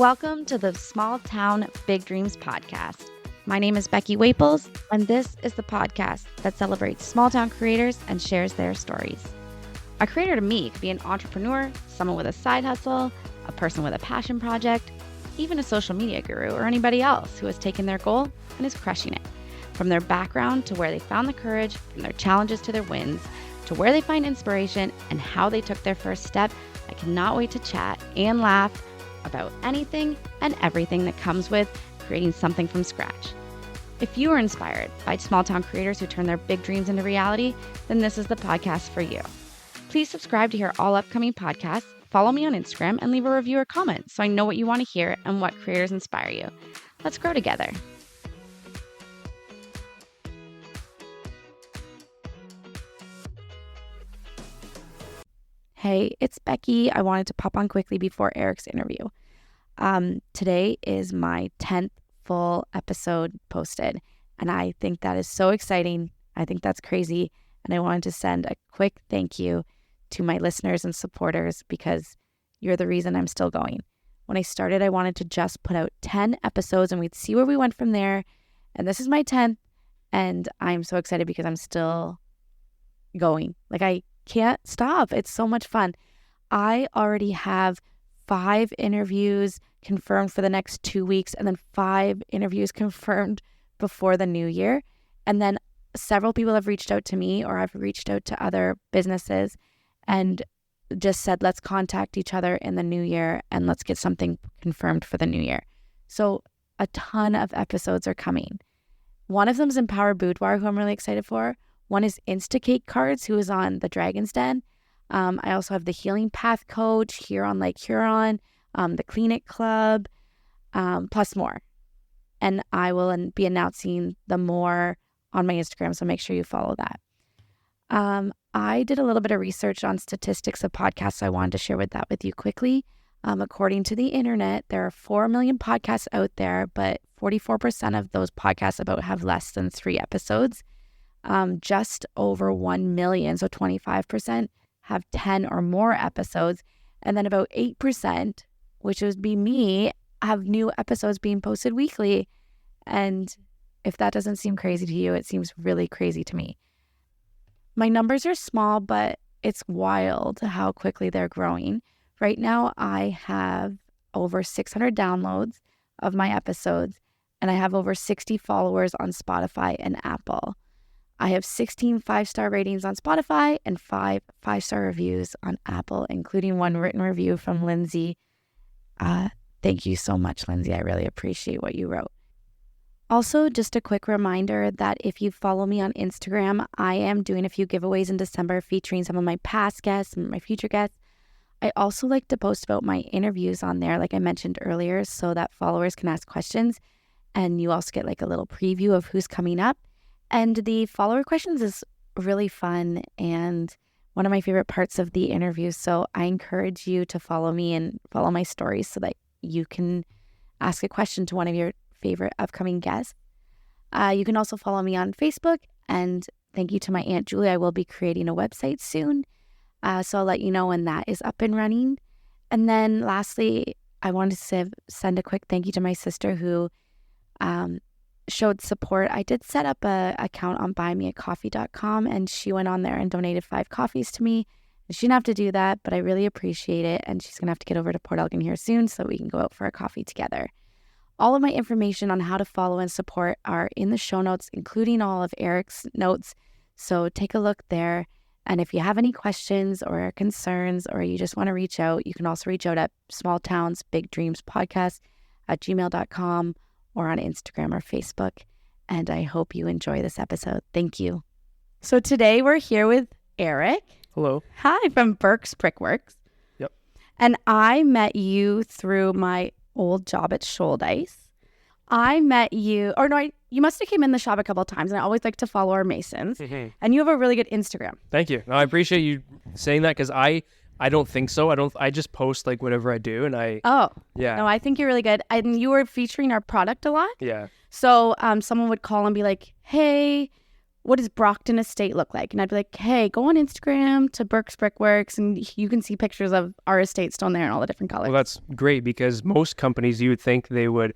Welcome to the Small Town Big Dreams podcast. My name is Becky Waples, and this is the podcast that celebrates small town creators and shares their stories. A creator to me could be an entrepreneur, someone with a side hustle, a person with a passion project, even a social media guru, or anybody else who has taken their goal and is crushing it. From their background to where they found the courage, from their challenges to their wins, to where they find inspiration and how they took their first step, I cannot wait to chat and laugh about anything and everything that comes with creating something from scratch. If you are inspired by small town creators who turn their big dreams into reality, then this is the podcast for you. Please subscribe to hear all upcoming podcasts, follow me on Instagram, and leave a review or comment so I know what you want to hear and what creators inspire you. Let's grow together. Hey, it's Becky. I wanted to pop on quickly before Eric's interview. Today is my 10th full episode posted, and I think that is so exciting. I think that's crazy, and I wanted to send a quick thank you to my listeners and supporters because you're the reason I'm still going. When I started, I wanted to just put out 10 episodes, and we'd see where we went from there, and this is my 10th, and I'm so excited because I'm still going. I can't stop. It's so much fun. I already have 5 interviews confirmed for the next 2 weeks and then 5 interviews confirmed before the new year. And then several people have reached out to me, or I've reached out to other businesses and just said, let's contact each other in the new year and let's get something confirmed for the new year. So a ton of episodes are coming. One of them is Empower Boudoir, who I'm really excited for. One is Instacake Cards, who is on the Dragon's Den. I also have the Healing Path Coach here on Lake Huron, the Clean It Club, plus more. And I will be announcing the more on my Instagram, so make sure you follow that. I did a little bit of research on statistics of podcasts, so I wanted to share that with you quickly. According to the internet, there are 4 million podcasts out there, but 44% of those podcasts have less than 3 episodes. Just over 1 million, so 25%, have 10 or more episodes. And then about 8%, which would be me, have new episodes being posted weekly. And if that doesn't seem crazy to you, it seems really crazy to me. My numbers are small, but it's wild how quickly they're growing. Right now, I have over 600 downloads of my episodes, and I have over 60 followers on Spotify and Apple. I have 16 5-star ratings on Spotify and 5 5-star reviews on Apple, including one written review from Lindsay. Thank you so much, Lindsay. I really appreciate what you wrote. Also, just a quick reminder that if you follow me on Instagram, I am doing a few giveaways in December featuring some of my past guests and my future guests. I also like to post about my interviews on there, like I mentioned earlier, so that followers can ask questions. And you also get a little preview of who's coming up. And the follower questions is really fun and one of my favorite parts of the interview. So I encourage you to follow me and follow my stories so that you can ask a question to one of your favorite upcoming guests. You can also follow me on Facebook. And thank you to my Aunt Julie. I will be creating a website soon. So I'll let you know when that is up and running. And then lastly, I wanted to send a quick thank you to my sister who showed support. I did set up a account on buymeacoffee.com, and she went on there and donated 5 coffees to me. And she didn't have to do that, but I really appreciate it. And she's going to have to get over to Port Elgin here soon so we can go out for a coffee together. All of my information on how to follow and support are in the show notes, including all of Eric's notes. So take a look there. And if you have any questions or concerns, or you just want to reach out, you can also reach out at smalltownsbigdreamspodcast@gmail.com or on Instagram or Facebook. And I hope you enjoy this episode. Thank you. So today we're here with Eric. Hello. Hi, from Burke's Brickworks. Yep. And I met you through my old job at Shouldice. I met you, you must have came in the shop a couple of times, and I always like to follow our Masons. Mm-hmm. And you have a really good Instagram. Thank you. No, I appreciate you saying that because I don't think so. I just post whatever I do, and yeah. No, I think you're really good. And you were featuring our product a lot. Yeah. So someone would call and be like, hey, what does Brockton Estate look like? And I'd be like, hey, go on Instagram to Burke's Brickworks and you can see pictures of our estate stone there in all the different colors. Well, that's great because most companies, you would think they would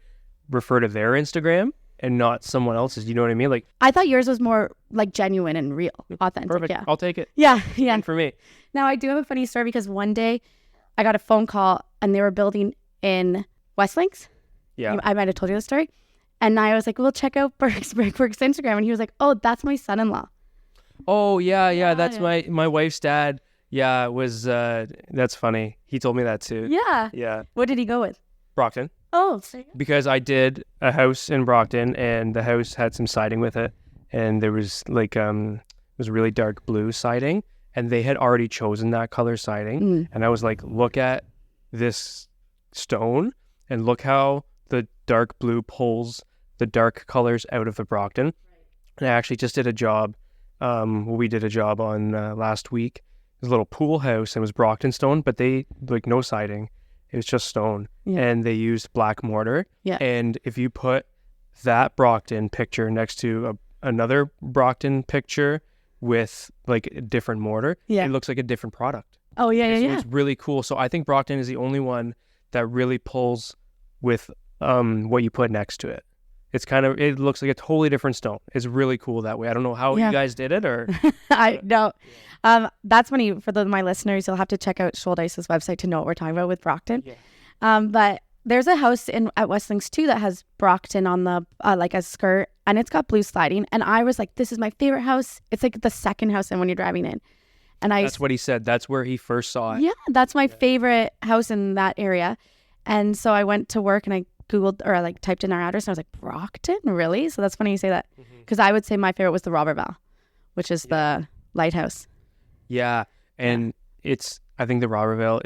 refer to their Instagram and not someone else's. You know what I mean? Like, I thought yours was more like genuine and real, authentic. Perfect. Yeah. I'll take it. Yeah. And for me. Now, I do have a funny story because one day I got a phone call and they were building in Westlinks. Yeah. I might have told you the story. And I was like, well, check out Burke's Brickworks Instagram. And he was like, oh, that's my son-in-law. Oh, yeah. That's my wife's dad. Yeah, it was, that's funny. He told me that too. Yeah. Yeah. What did he go with? Brockton. Oh. Because I did a house in Brockton and the house had some siding with it. And there was like, it was really dark blue siding. And they had already chosen that color siding. And I was like, look at this stone and look how the dark blue pulls the dark colors out of the Brockton. And I actually just did a job. We did a job on last week. It was a little pool house and it was Brockton stone, but they like no siding. It was just stone. Yeah. And they used black mortar. Yeah. And if you put that Brockton picture next to another Brockton picture with like a different mortar, it looks like a different product. Oh, yeah. It's really cool. So I think Brockton is the only one that really pulls with what you put next to it. It looks like a totally different stone. It's really cool that way. I don't know how you guys did it or. I know. That's funny for my listeners. You'll have to check out Shouldice's website to know what we're talking about with Brockton. Yeah. But there's a house at Westlinks too that has Brockton on the like a skirt and it's got blue sliding. And I was like, this is my favorite house. It's like the second house in when you're driving in. And that's what he said. That's where he first saw it. Yeah, that's my favorite house in that area. And so I went to work and I Googled or like typed in our address and I was like, Brockton? Really? So that's funny you say that. Because I would say my favorite was the Roberval, which is the lighthouse. Yeah. And I think the Roberval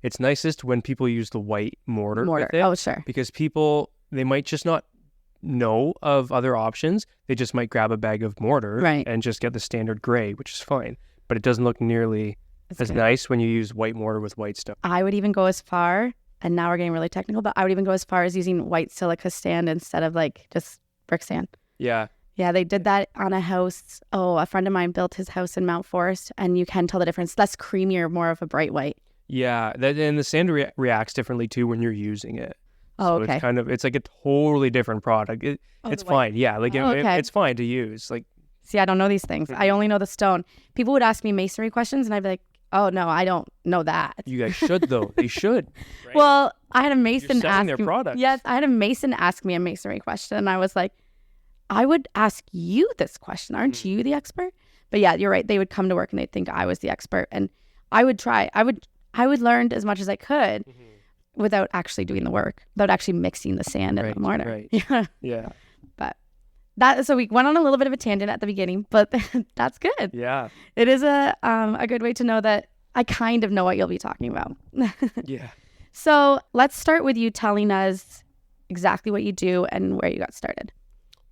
it's nicest when people use the white mortar. With it. Oh, sure. Because people, they might just not know of other options. They just might grab a bag of mortar and just get the standard gray, which is fine. But it doesn't look nearly as nice when you use white mortar with white stone. I would even go as far, and now we're getting really technical, but I would even go as far as using white silica sand instead of like just brick sand. Yeah. Yeah, they did that on a house. Oh, a friend of mine built his house in Mount Forest, and you can tell the difference. Less creamier, more of a bright white. Yeah, and the sand reacts differently too when you're using it. Oh, so okay. It's like a totally different product. It's fine. Yeah, like it's fine to use. Like, see, I don't know these things. I only know the stone. People would ask me masonry questions, and I'd be like, oh no, I don't know that. You guys should though. They should. Right? Well, I had a mason ask their products. Yes, I had a mason ask me a masonry question, and I was like, I would ask you this question. Aren't you the expert? But yeah, you're right. They would come to work and they'd think I was the expert, and I would try. I would learn as much as I could without actually doing the work, without actually mixing the sand and the mortar. Right. Yeah. Yeah. But so we went on a little bit of a tangent at the beginning, but that's good. Yeah. It is a good way to know that I kind of know what you'll be talking about. Yeah. So let's start with you telling us exactly what you do and where you got started.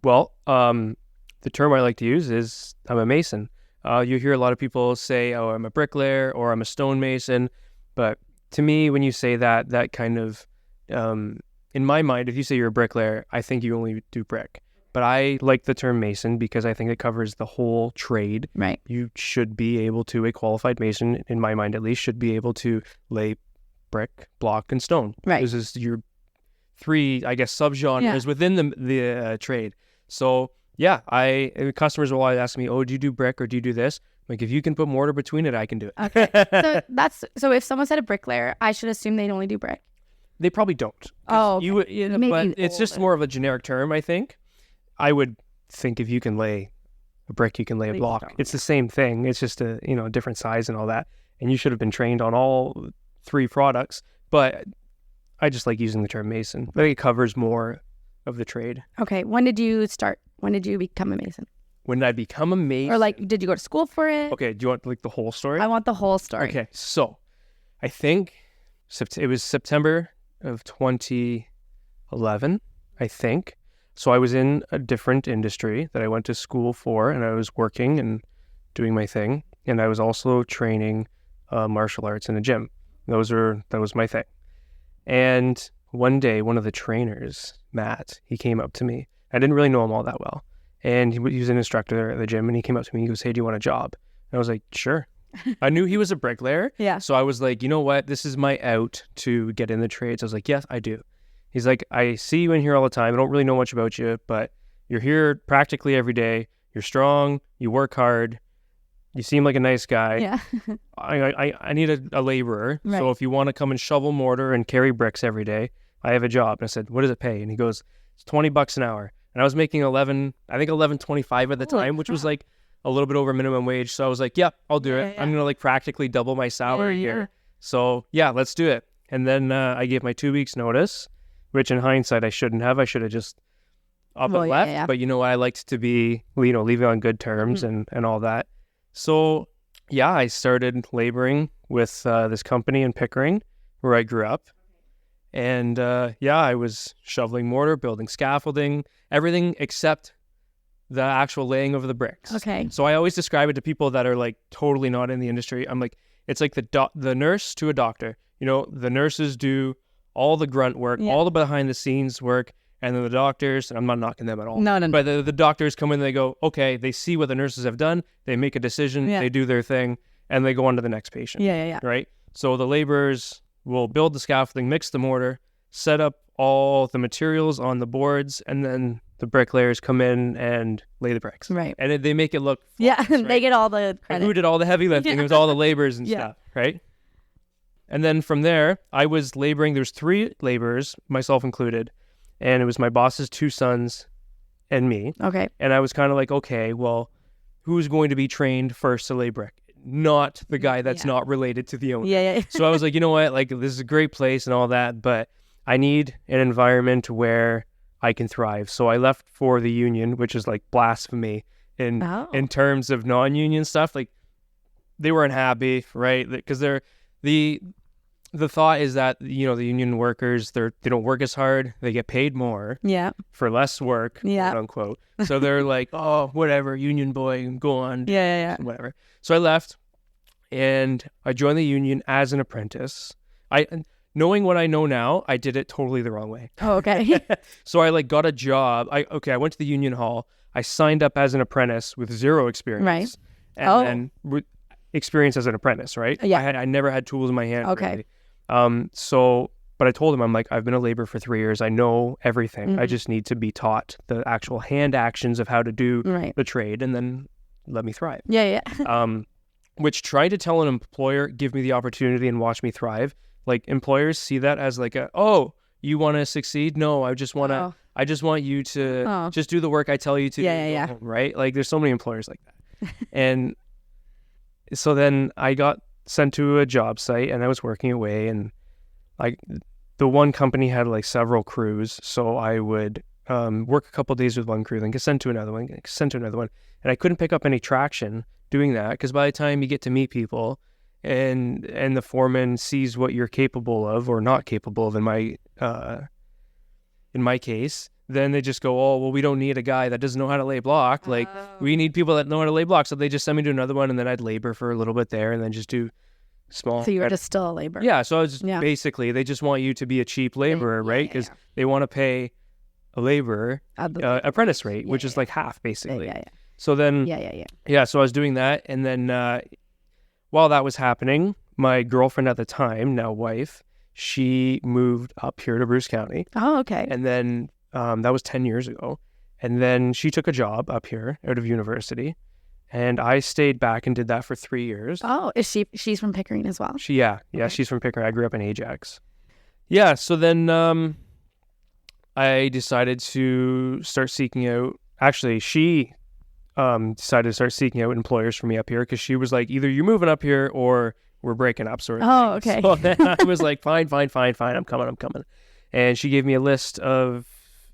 Well, the term I like to use is I'm a mason. You hear a lot of people say, oh, I'm a bricklayer or I'm a stonemason. But to me, when you say that, that kind of, in my mind, if you say you're a bricklayer, I think you only do brick. But I like the term mason because I think it covers the whole trade. Right. You should be able to, a qualified mason, in my mind at least, should be able to lay brick, block, and stone. Right. This is your three, I guess, subgenres within the trade. So yeah, customers will always ask me, oh, do you do brick or do you do this? Like, if you can put mortar between it, I can do it. Okay. So if someone said a bricklayer, I should assume they'd only do brick. They probably don't. Oh, okay. But it's just more of a generic term, I think. I would think if you can lay a brick, you can lay a block. Stone. It's the same thing. It's just a different size and all that. And you should have been trained on all three products. But I just like using the term mason. I think it covers more of the trade. Okay. When did you start? When did you become a mason? When did I become a mason? Or like, did you go to school for it? Okay. Do you want like the whole story? I want the whole story. Okay. So I think it was September of 2011, I think. So I was in a different industry that I went to school for, and I was working and doing my thing. And I was also training martial arts in a gym. That was my thing. And one day, one of the trainers, Matt, he came up to me. I didn't really know him all that well. and he was an instructor there at the gym, and he came up to me, he goes, "Hey, do you want a job?" And I was like, "Sure." I knew he was a bricklayer. Yeah. So I was like, you know what? This is my out to get in the trades. I was like, yes, I do. He's like, I see you in here all the time. I don't really know much about you, but you're here practically every day. You're strong. You work hard. You seem like a nice guy. Yeah. I need a laborer. Right. So if you want to come and shovel mortar and carry bricks every day, I have a job. And I said, what does it pay? And he goes, it's $20 an hour. And I was making $11.25 at the time, which was like a little bit over minimum wage. So I was like, yep, I'll do it. Yeah. I'm going to like practically double my salary here. So yeah, let's do it. And then I gave my 2 weeks notice, which in hindsight, I shouldn't have. I should have just up and left. Yeah. But you know what? I liked to be, leave it on good terms and all that. So yeah, I started laboring with this company in Pickering where I grew up. And I was shoveling mortar, building scaffolding, everything except the actual laying of the bricks. Okay. So I always describe it to people that are like totally not in the industry. I'm like, it's like the nurse to a doctor. The nurses do all the grunt work, all the behind the scenes work, and then the doctors, and I'm not knocking them at all. No. But the doctors come in and they go, okay, they see what the nurses have done, they make a decision, they do their thing, and they go on to the next patient. Yeah. Right? So the laborers will build the scaffolding, mix the mortar, set up all the materials on the boards, and then the bricklayers come in and lay the bricks. Right. And they make it look flawless, yeah, right? they get all the credit. Who did all the heavy lifting? It was all the laborers and stuff, right? And then from there, I was laboring. There's 3 laborers, myself included, and it was my boss's 2 sons and me. Okay. And I was kind of like, okay, well, who's going to be trained first to lay brick? Not the guy that's not related to the owner. Yeah. So I was like, you know what? Like, this is a great place and all that, but I need an environment where I can thrive. So I left for the union, which is like blasphemy in terms of non-union stuff. Like, they weren't happy, right? Because the thought is that, the union workers, they don't work as hard. They get paid more for less work, quote unquote. So they're like, oh, whatever, union boy, go on. Yeah. Whatever. So I left and I joined the union as an apprentice. Knowing what I know now, I did it totally the wrong way. Oh, okay. So I got a job. I went to the union hall. I signed up as an apprentice with 0 experience. Right. And then experience as an apprentice, right? Yeah. I never had tools in my hand. Okay. Really. But I told him, I'm like, I've been a laborer for 3 years. I know everything. I just need to be taught the actual hand actions of how to do the trade, and then let me thrive. Yeah. Which trying to tell an employer, give me the opportunity and watch me thrive. Like, employers see that as like you want to succeed? No, I just want you to just do the work I tell you to. Yeah. Right? Like, there's so many employers like that. And so then I got sent to a job site and I was working away, and like the one company had like several crews. So I would work a couple of days with one crew, then get sent to another one, And I couldn't pick up any traction doing that, because by the time you get to meet people and the foreman sees what you're capable of or not capable of, in my case, then they just go, oh, well, we don't need a guy that doesn't know how to lay block. Like, we need people that know how to lay block. So they just send me to another one, and then I'd labor for a little bit there and then just do small. So you were just still a laborer. Yeah. So I was just basically, they just want you to be a cheap laborer, right? Because they want to pay a laborer apprentice rate, which is like half, basically. Yeah. So then, so I was doing that. And then while that was happening, my girlfriend at the time, now wife, she moved up here to Bruce County. Oh, okay. And then that was 10 years ago. And then she took a job up here out of university. And I stayed back and did that for 3 years. Oh, she's from Pickering as well? Okay. She's from Pickering. I grew up in Ajax. Yeah, so then I decided to start seeking out, actually, she decided to start seeking out employers for me up here, because she was like, either you're moving up here or we're breaking up, sort of thing. Oh, okay. So then I was like, fine, I'm coming. And she gave me a list of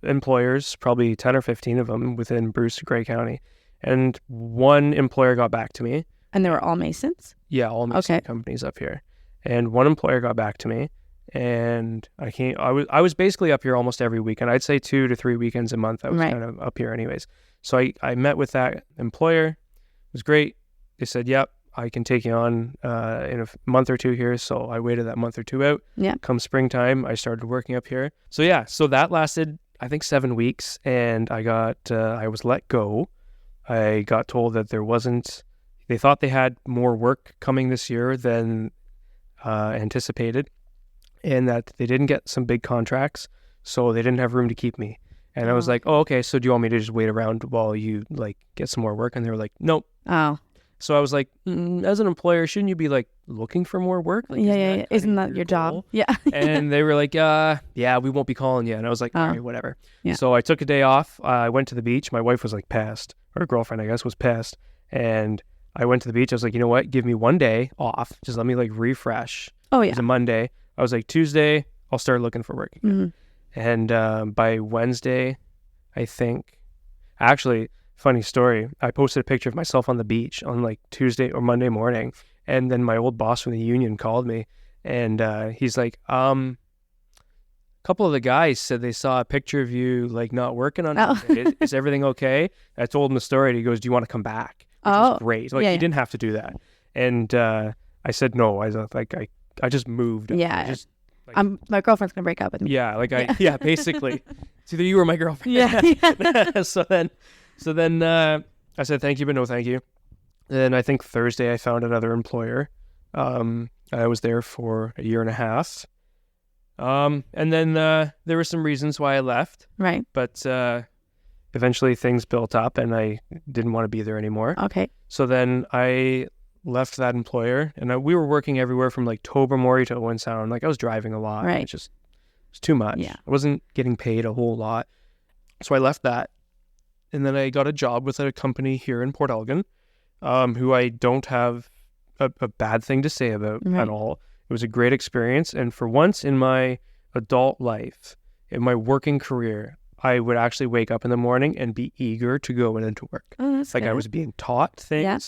employers, probably 10 or 15 of them within Bruce, Grey County. And one employer got back to me. And they were all Masons? Yeah, all Mason companies up here. And one employer got back to me, and I was basically up here almost every weekend. I'd say 2 to 3 weekends a month I was kind of up here anyways. So I met with that employer. It was great. They said, yep, I can take you on in a month or 2 here. So I waited that month or 2 out. Yeah. Come springtime, I started working up here. So yeah, so that lasted I think 7 weeks, and I was let go. I got told that they thought they had more work coming this year than anticipated, and that they didn't get some big contracts, so they didn't have room to keep me. And I was like, oh, okay, so do you want me to just wait around while you like get some more work? And they were like, nope. Oh. So I was like, as an employer, shouldn't you be like looking for more work? Like, yeah. Isn't that your job? Yeah. And they were like, yeah, we won't be calling you. And I was like, all right, whatever. Yeah. So I took a day off. I went to the beach. My wife was like pissed. Her girlfriend, I guess, was pissed. And I went to the beach. I was like, you know what? Give me one day off. Just let me like refresh. Oh, yeah. It was a Monday. I was like, Tuesday, I'll start looking for work again. Mm-hmm. And by Wednesday, I think, actually, funny story, I posted a picture of myself on the beach on like Tuesday or Monday morning, and then my old boss from the union called me, and he's like, a couple of the guys said they saw a picture of you like not working on Monday. Is everything okay? I told him the story, and he goes, do you want to come back? Which was great. Like, he didn't have to do that. And I said no. I was like, I just moved. Yeah. My girlfriend's gonna break up with me. Yeah, like basically. It's either you or my girlfriend. Yeah. So then I said thank you, but no thank you. Then I think Thursday I found another employer. I was there for a year and a half. And then there were some reasons why I left. Right. But eventually things built up and I didn't want to be there anymore. Okay. So then I left that employer, and we were working everywhere from like Tobermory to Owen Sound. Like, I was driving a lot. Right. It was too much. Yeah. I wasn't getting paid a whole lot. So I left that. And then I got a job with a company here in Port Elgin, who I don't have a bad thing to say about at all. It was a great experience. And for once in my adult life, in my working career, I would actually wake up in the morning and be eager to go into work. Oh, that's like good. I was being taught things. Yeah.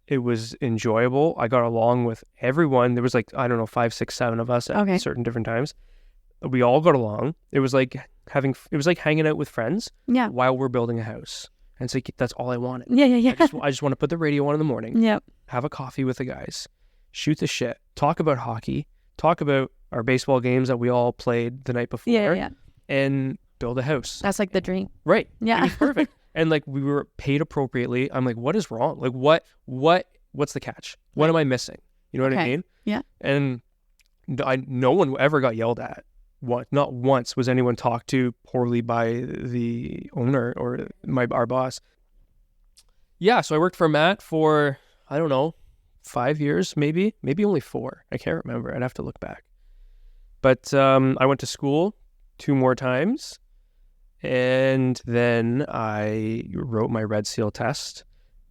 It was enjoyable. I got along with everyone. There was like, I don't know, 5, 6, 7 of us at certain different times. We all got along. It was like hanging out with friends while we're building a house. And it's like, that's all I wanted. Yeah. I just want to put the radio on in the morning. Yep. Have a coffee with the guys. Shoot the shit. Talk about hockey. Talk about our baseball games that we all played the night before. Yeah. And build a house. That's like the dream. Right. Yeah. It was perfect. And like, we were paid appropriately. I'm like, what is wrong? Like, what's the catch? What am I missing? You know what I mean? Yeah. And no one ever got yelled at. Not once was anyone talked to poorly by the owner or our boss. Yeah. So I worked for Matt for, I don't know, 5 years, maybe only 4. I can't remember. I'd have to look back. But I went to school 2 more times. And then I wrote my Red Seal test,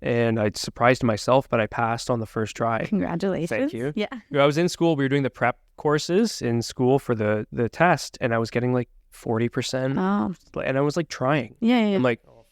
and I surprised myself, but I passed on the first try. Congratulations. Thank you. Yeah. I was in school. We were doing the prep courses in school for the test, and I was getting like 40%. Oh. And I was like trying. Yeah. I'm like, oh,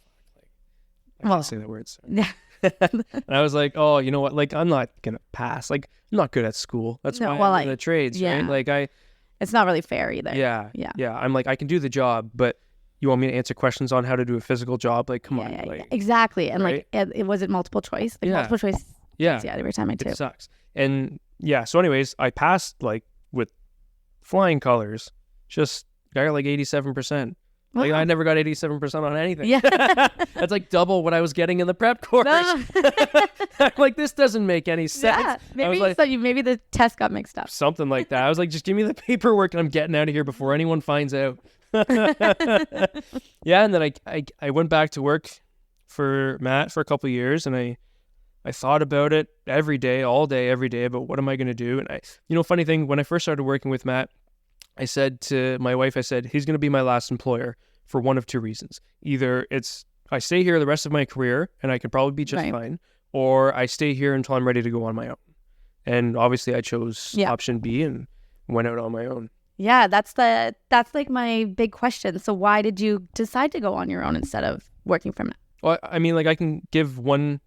fuck. I can't say that word. Yeah. And I was like, oh, you know what? Like, I'm not going to pass. Like, I'm not good at school. That's why I'm in the trades, right? Like, it's not really fair either. Yeah. I'm like, I can do the job, but you want me to answer questions on how to do a physical job? Like, come on. Like, exactly. And like, it wasn't multiple choice. Like multiple choice. Yeah. Every time I took. It sucks. And so anyways, I passed like with flying colors. Just, I got like 87%. Wow. Like, I never got 87% on anything. Yeah. That's like double what I was getting in the prep course. No. I'm like, this doesn't make any sense. Yeah. Maybe the test got mixed up. Something like that. I was like, just give me the paperwork and I'm getting out of here before anyone finds out. Yeah, and then I went back to work for Matt for a couple of years, and I thought about it every day, all day, every day, about what am I going to do. And funny thing, when I first started working with Matt, I said to my wife, he's going to be my last employer for one of 2 reasons. Either it's I stay here the rest of my career and I could probably be just fine, or I stay here until I'm ready to go on my own. And obviously I chose option B and went out on my own. Yeah, that's like my big question. So why did you decide to go on your own instead of working for Matt? Well, I mean, like, I can give one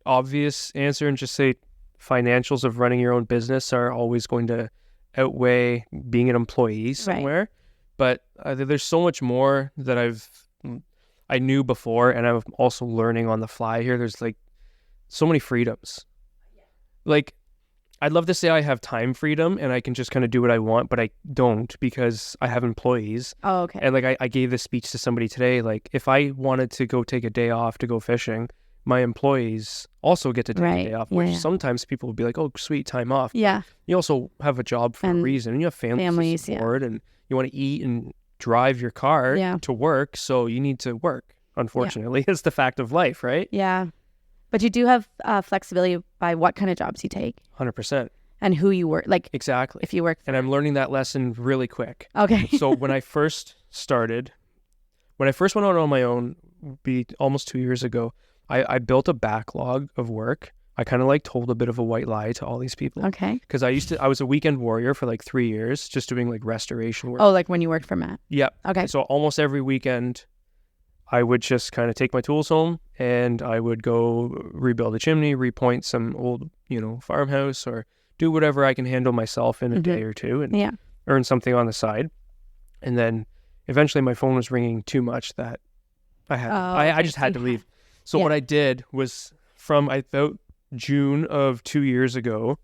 obvious answer and just say financials of running your own business are always going to outweigh being an employee somewhere. But there's so much more that I knew before, and I'm also learning on the fly here. There's like so many freedoms. Like, I'd love to say I have time freedom and I can just kind of do what I want, but I don't because I have employees. Oh, okay. And like I gave this speech to somebody today. Like if I wanted to go take a day off to go fishing, my employees also get to take a day off, which sometimes people will be like, oh, sweet, time off. Yeah. But you also have a job for a reason, and you have families to support, and you want to eat and drive your car to work, so you need to work, unfortunately. It's the fact of life, right? Yeah. But you do have flexibility by what kind of jobs you take. 100%. And who you work, like exactly. If you work and I'm learning that lesson really quick. Okay. So when I first went out on my own, be almost 2 years ago, I built a backlog of work. I kind of like told a bit of a white lie to all these people. Okay. Because I was a weekend warrior for like 3 years, just doing like restoration work. Oh, like when you worked for Matt? Yep. Okay. So almost every weekend, I would just kind of take my tools home and I would go rebuild a chimney, repoint some old, farmhouse, or do whatever I can handle myself in a day or two and earn something on the side. And then eventually my phone was ringing too much that I just had to leave. So what I did was from about June of 2 years ago,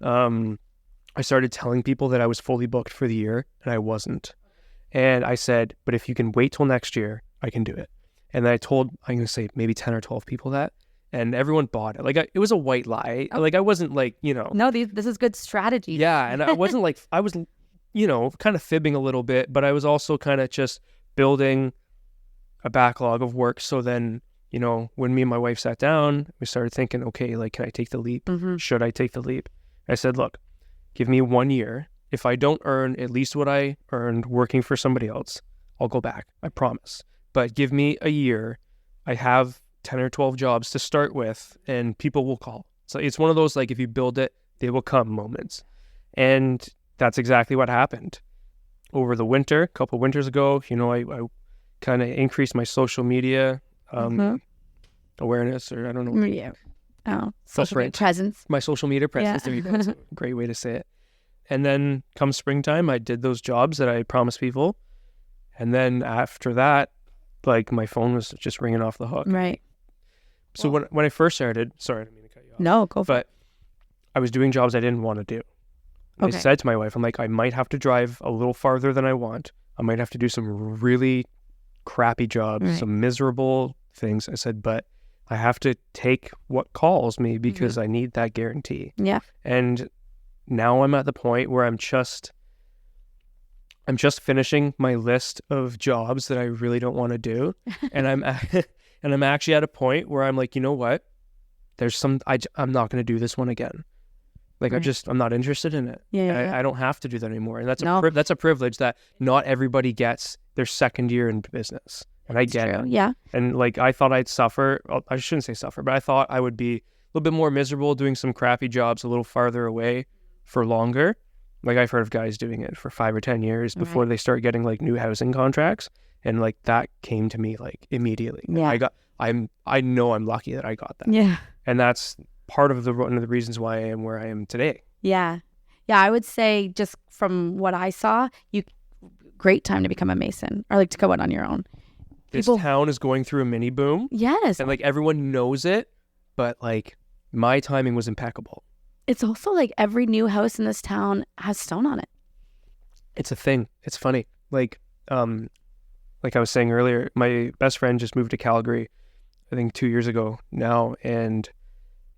I started telling people that I was fully booked for the year and I wasn't. And I said, but if you can wait till next year, I can do it. And then I'm going to say maybe 10 or 12 people that, and everyone bought it. Like it was a white lie. Oh. Like I wasn't like, No, this is good strategy. Yeah. And I wasn't like, I was, kind of fibbing a little bit, but I was also kind of just building a backlog of work. So then, when me and my wife sat down, we started thinking, okay, like, can I take the leap? Mm-hmm. Should I take the leap? I said, look, give me 1 year. If I don't earn at least what I earned working for somebody else, I'll go back. I promise. But give me a year. I have 10 or 12 jobs to start with, and people will call. So it's one of those, like, if you build it, they will come moments. And that's exactly what happened. Over the winter, a couple of winters ago, I kind of increased my social media awareness, or I don't know. Yeah. Oh, social media presence. My social media presence. There you go. That's a great way to say it. And then come springtime, I did those jobs that I promised people. And then after that, like my phone was just ringing off the hook. Right. So when I first started, sorry, I didn't mean to cut you off. No, go for it. But I was doing jobs I didn't want to do. Okay. I said to my wife, I'm like, I might have to drive a little farther than I want. I might have to do some really crappy jobs, some miserable things. I said, but I have to take what calls me because I need that guarantee. Yeah. And now I'm at the point where I'm just finishing my list of jobs that I really don't want to do. And I'm actually at a point where I'm like, you know what? I'm not going to do this one again. Like I'm not interested in it. Yeah. I don't have to do that anymore. And that's a privilege that not everybody gets their second year in business. And I get it. Yeah. And like, I thought I'd suffer. Well, I shouldn't say suffer, but I thought I would be a little bit more miserable doing some crappy jobs a little farther away for longer. Like I've heard of guys doing it for 5 or 10 years before they start getting like new housing contracts. And like that came to me like immediately. Yeah. I know I'm lucky that I got that. Yeah. And that's one of the reasons why I am where I am today. Yeah. Yeah. I would say just from what I saw, great time to become a mason or like to go out on your own. This town is going through a mini boom. Yes. And like everyone knows it, but like my timing was impeccable. It's also like every new house in this town has stone on it. It's a thing. It's funny. Like I was saying earlier, my best friend just moved to Calgary, I think 2 years ago now. And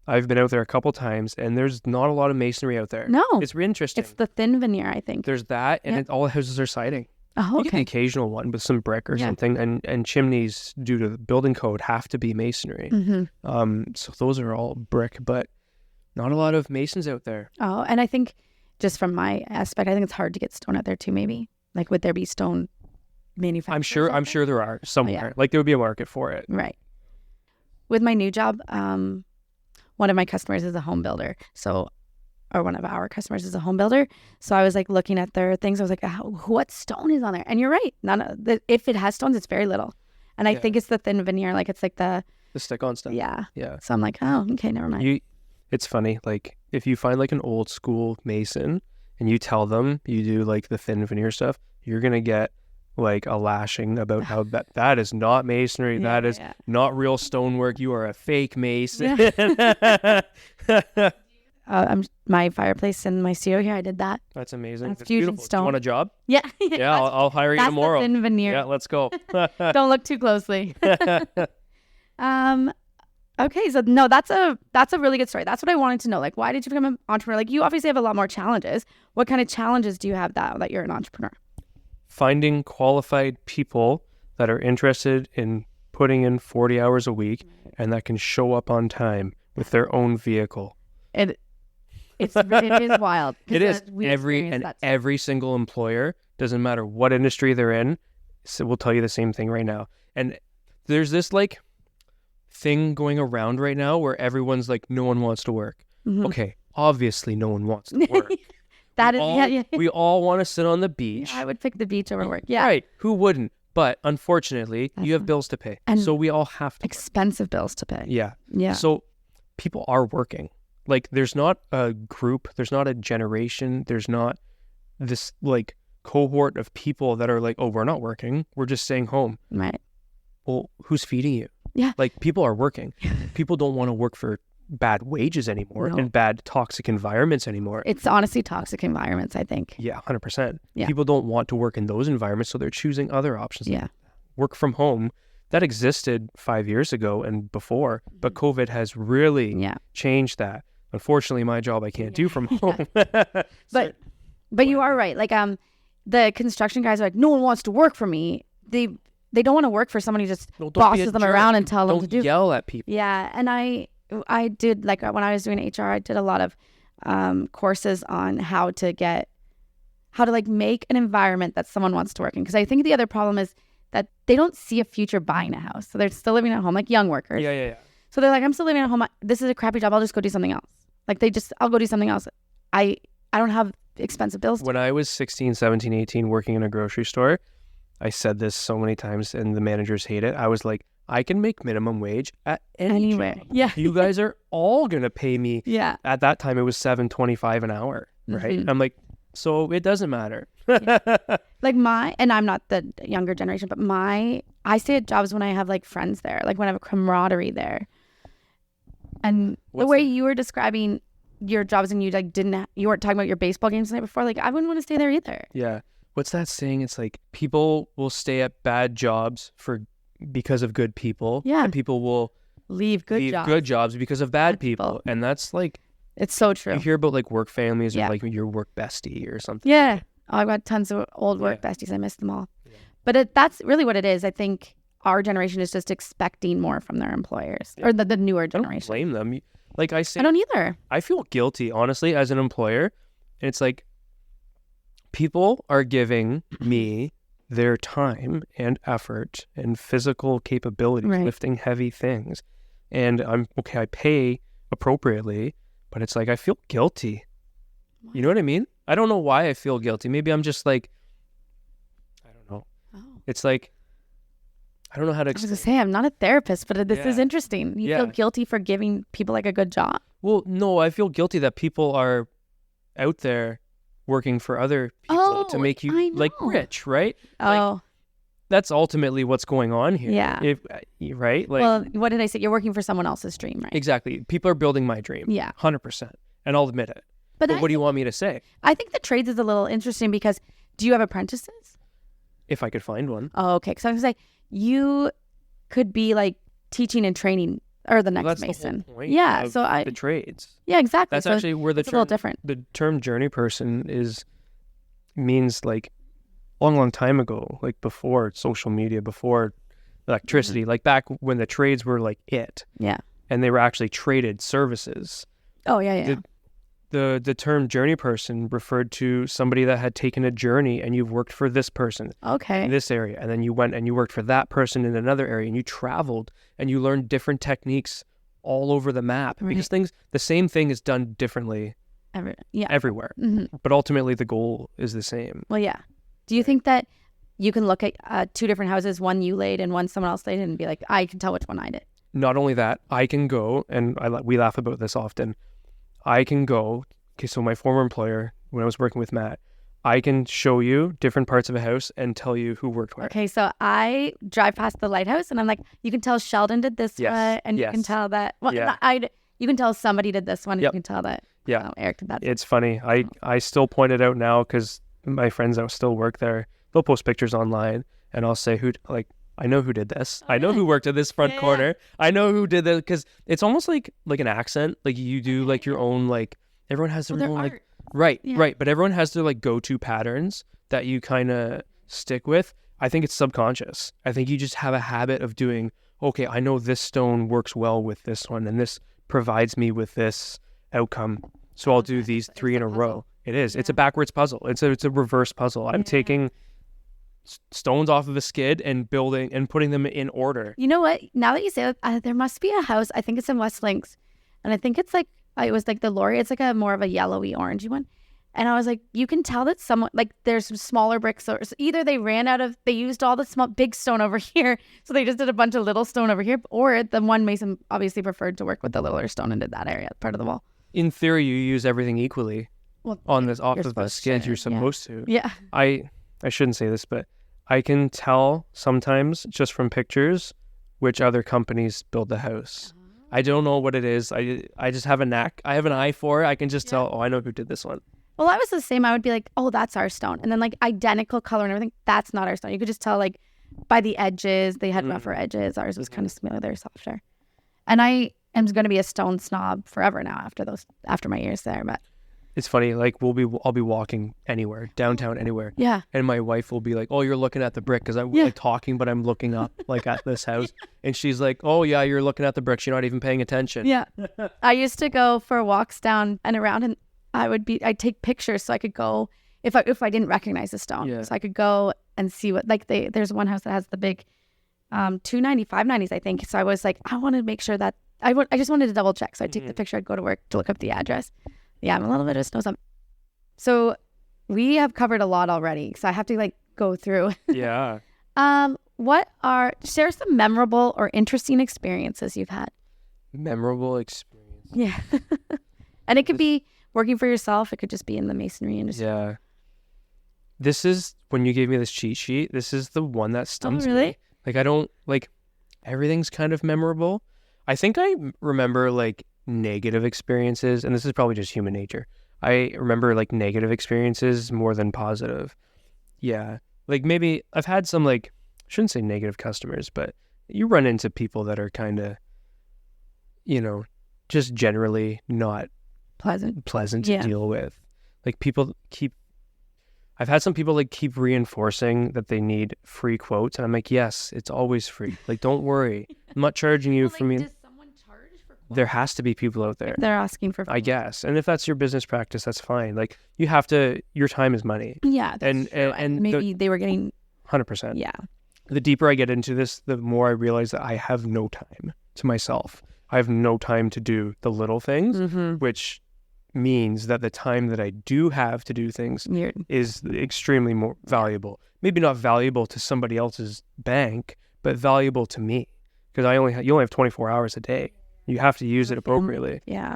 I've been out there a couple times and there's not a lot of masonry out there. No. It's interesting. It's the thin veneer, I think. There's that and all the houses are siding. Oh, okay. You get the occasional one with some brick or something, and chimneys, due to the building code, have to be masonry. So those are all brick, but not a lot of masons out there. Oh, and I think just from my aspect, I think it's hard to get stone out there too. Maybe like would there be stone manufacturers? I'm sure there are somewhere. Like there would be a market for it. Right. With my new job, one of my customers is a home builder, or one of our customers is a home builder. So I was like looking at their things. I was like, what stone is on there? And you're right. If it has stones, it's very little. And I think it's the thin veneer. Like it's like the stick-on stuff. Yeah. Yeah. So I'm like, oh, okay, never mind. It's funny. Like if you find like an old school mason and you tell them you do like the thin veneer stuff, you're going to get like a lashing about how that is not masonry. That is not real stonework. You are a fake mason. my fireplace in my studio here. I did that. That's amazing. That's Fusion beautiful. stone. Do you want a job? Yeah. Yeah, I'll hire you tomorrow. That's thin veneer. Yeah, let's go. Don't look too closely. Okay, so no, that's a really good story. That's what I wanted to know. Like, why did you become an entrepreneur? Like, you obviously have a lot more challenges. What kind of challenges do you have that you're an entrepreneur? Finding qualified people that are interested in putting in 40 hours a week and that can show up on time with their own vehicle. It is wild. It is. Every single employer, doesn't matter what industry they're in, will tell you the same thing right now. And there's this like thing going around right now where everyone's like, no one wants to work. Mm-hmm. Okay, obviously no one wants to work. We all want to sit on the beach. Yeah, I would pick the beach over work. Yeah. Right. Who wouldn't? But unfortunately, you have bills to pay. And so we all have to expensive bills to pay. Yeah. Yeah. So people are working. Like, there's not a group, there's not a generation, there's not this like cohort of people that are like, oh, we're not working, we're just staying home. Right. Well, who's feeding you? Yeah. Like, people are working. People don't want to work for bad wages anymore and bad toxic environments anymore. It's honestly toxic environments, I think. Yeah, 100%. Yeah. People don't want to work in those environments, so they're choosing other options. Yeah. Work from home, that existed 5 years ago and before, but COVID has really changed that. Unfortunately, my job I can't do from home. But you are right. Like, the construction guys are like, no one wants to work for me. They don't want to work for somebody who just bosses them around and tell them to do. Don't yell at people. Yeah, and I did, like, when I was doing HR, I did a lot of courses on how to like make an environment that someone wants to work in. Because I think the other problem is that they don't see a future buying a house. So they're still living at home, like young workers. Yeah. So they're like, I'm still living at home. This is a crappy job. I'll just go do something else. Like, I'll go do something else. I don't have expensive bills. When I was 16, 17, 18 working in a grocery store, I said this so many times and the managers hate it. I was like, I can make minimum wage at anywhere. Yeah. You guys are all going to pay me. Yeah. At that time, it was $7.25 an hour, right? Mm-hmm. I'm like, so it doesn't matter. Like, and I'm not the younger generation, but I stay at jobs when I have like friends there, like when I have a camaraderie there. And the way you were describing your jobs and you weren't talking about your baseball games the night before, like, I wouldn't want to stay there either. Yeah. What's that saying? It's like, people will stay at bad jobs because of good people. Yeah. And people will leave good jobs because of bad people. And that's like, it's so true. You hear about like work families or like your work bestie or something. Yeah. Oh, I've got tons of old work besties. I miss them all. Yeah. But that's really what it is. I think our generation is just expecting more from their employers or the newer generation. I don't blame them. Like I say, I don't either. I feel guilty, honestly, as an employer. And it's like, people are giving me their time and effort and physical capabilities, lifting heavy things. And I pay appropriately, but it's like, I feel guilty. You know what I mean? I don't know why I feel guilty. Maybe I'm just like, I don't know. Oh. It's like, I don't know how to explain. I was going to say, I'm not a therapist, but this is interesting. You feel guilty for giving people like a good job? Well, no, I feel guilty that people are out there working for other people to make you like rich, right? Oh. Like, that's ultimately what's going on here. Yeah. Right? Like, well, what did I say? You're working for someone else's dream, right? Exactly. People are building my dream. Yeah. 100%. And I'll admit it. But what do you want me to say? I think the trades is a little interesting because do you have apprentices? If I could find one. Oh, okay. Because I was going to say, you could be like teaching and training or the next Mason. The whole point of the trades. Yeah, exactly. That's actually where it's a little different. The term journey person means like long time ago, like before social media, before electricity, like back when the trades were like it. Yeah. And they were actually traded services. Oh, yeah. The term journey person referred to somebody that had taken a journey and you've worked for this person in this area. And then you went and you worked for that person in another area and you traveled and you learned different techniques all over the map. Right. Because the same thing is done differently everywhere. Mm-hmm. But ultimately the goal is the same. Well, yeah. Do you think that you can look at two different houses, one you laid and one someone else laid, and be like, I can tell which one I did? Not only that, I can go, and we laugh about this often, I can go, so my former employer, when I was working with Matt, I can show you different parts of a house and tell you who worked where. Okay, so I drive past the lighthouse and I'm like, you can tell Sheldon did this one, and you can tell that, you can tell somebody did this one, and you can tell that. Yeah. Eric did that. It's funny. I still point it out now because my friends that still work there, they'll post pictures online and I'll say, I know who did this. I know who worked at this front corner. I know who did that, because it's almost like an accent. Like you do like your own, like everyone has their own art. Like right. But everyone has their like go-to patterns that you kind of stick with. I think it's subconscious. I think you just have a habit of doing, okay, I know this stone works well with this one and this provides me with this outcome. So I'll do these 3 in a row. It is. Yeah. It's a backwards puzzle. It's a reverse puzzle. I'm taking stones off of a skid and building and putting them in order. You know what? Now that you say that, there must be a house. I think it's in West Links, and I think it's like it was like the Laurier. It's like a more of a yellowy orangey one. And I was like, you can tell that someone, like, there's some smaller bricks. Or either they used all the big stone over here, so they just did a bunch of little stone over here, or the one mason obviously preferred to work with the littler stone and did that area part of the wall. In theory, you use everything equally. Well, off of the skids, you're supposed to. Yeah. I shouldn't say this, but I can tell sometimes just from pictures which other companies build the house. I don't know what it is. I just have a knack. I have an eye for it. I can just tell, I know who did this one. Well, I was the same. I would be like, oh, that's our stone. And then like identical color and everything, that's not our stone. You could just tell like by the edges, they had rougher edges. Ours was kind of smoother, softer. And I am going to be a stone snob forever now after my years there. But it's funny, like I'll be walking anywhere, downtown, anywhere. Yeah. And my wife will be like, oh, you're looking at the brick, because I'm like talking, but I'm looking up like at this house. And she's like, oh yeah, you're looking at the bricks. You're not even paying attention. Yeah. I used to go for walks down and around, and I'd take pictures so I could go if I didn't recognize the stone. Yeah. So I could go and see what, like there's one house that has the big 290, 590s, I think. So I was like, I want to make sure that I just wanted to double check. So I'd take the picture, I'd go to work to look up the address. Yeah, I'm a little bit of a snow. So we have covered a lot already. So I have to like go through. Yeah. Share some memorable or interesting experiences you've had. Memorable experience. Yeah. And it could be working for yourself. It could just be in the masonry industry. Yeah. This is, when you gave me this cheat sheet, this is the one that stuns me. Like, I don't, like, everything's kind of memorable. I think I remember, like, negative experiences, and this is probably just human nature. I remember, like, negative experiences more than positive. Yeah. Like, maybe I've had some, like, I shouldn't say negative customers, but you run into people that are kind of, just generally not pleasant to deal with. Like, I've had some people like keep reinforcing that they need free quotes, and I'm like, yes, it's always free. Like, don't worry, I'm not charging you for me. Does someone charge for quotes? There has to be people out there. If they're asking for quotes. I guess, and if that's your business practice, that's fine. Like, you have to. Your time is money. Yeah, that's true. And maybe they were getting 100%. Yeah. The deeper I get into this, the more I realize that I have no time to myself. I have no time to do the little things, which means that the time that I do have to do things is extremely more valuable. Maybe not valuable to somebody else's bank, but valuable to me, because you only have 24 hours a day. You have to use it appropriately. Yeah.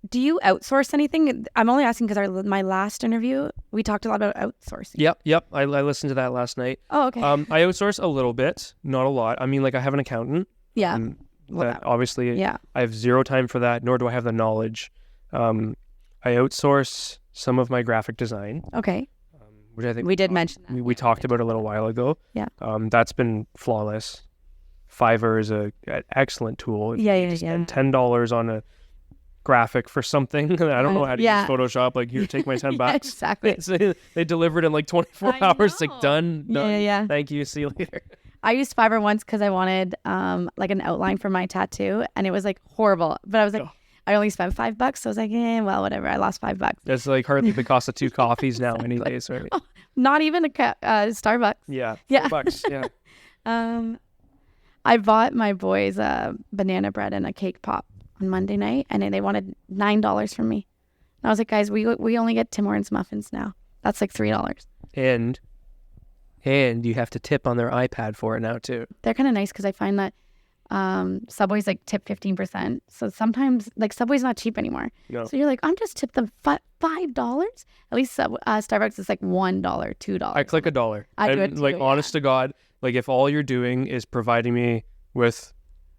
Do you outsource anything? I'm only asking because my last interview, we talked a lot about outsourcing. Yep. I listened to that last night. Oh, okay. I outsource a little bit, not a lot. I mean, like, I have an accountant. Yeah. Obviously, I have zero time for that, nor do I have the knowledge. I outsource some of my graphic design. Okay. Which I think we did mention that. We talked about a little while ago. Yeah. That's been flawless. Fiverr is an excellent tool. Yeah. Spend $10 on a graphic for something. I don't know how to use Photoshop. Like, here, take my $10. Exactly. They delivered in like 24 hours. Like, done. Yeah. Thank you. See you later. I used Fiverr once because I wanted like an outline for my tattoo, and it was like horrible. But I was like, I only spent $5, so I was like, well, whatever. I lost $5. That's like hardly the cost of 2 coffees now, anyways, right? Oh, not even a Starbucks. Yeah, $4. Yeah. I bought my boys banana bread and a cake pop on Monday night, and they wanted $9 from me. And I was like, guys, we only get Tim Hortons muffins now. That's like $3. And you have to tip on their iPad for it now too. They're kind of nice because I find that Subway's like tip 15%. So sometimes like Subway's not cheap anymore. No. So you're like, I'm just tip them $5. At least Starbucks is like $1, $2. I click $1. I do it too, like, honest to God, like, if all you're doing is providing me with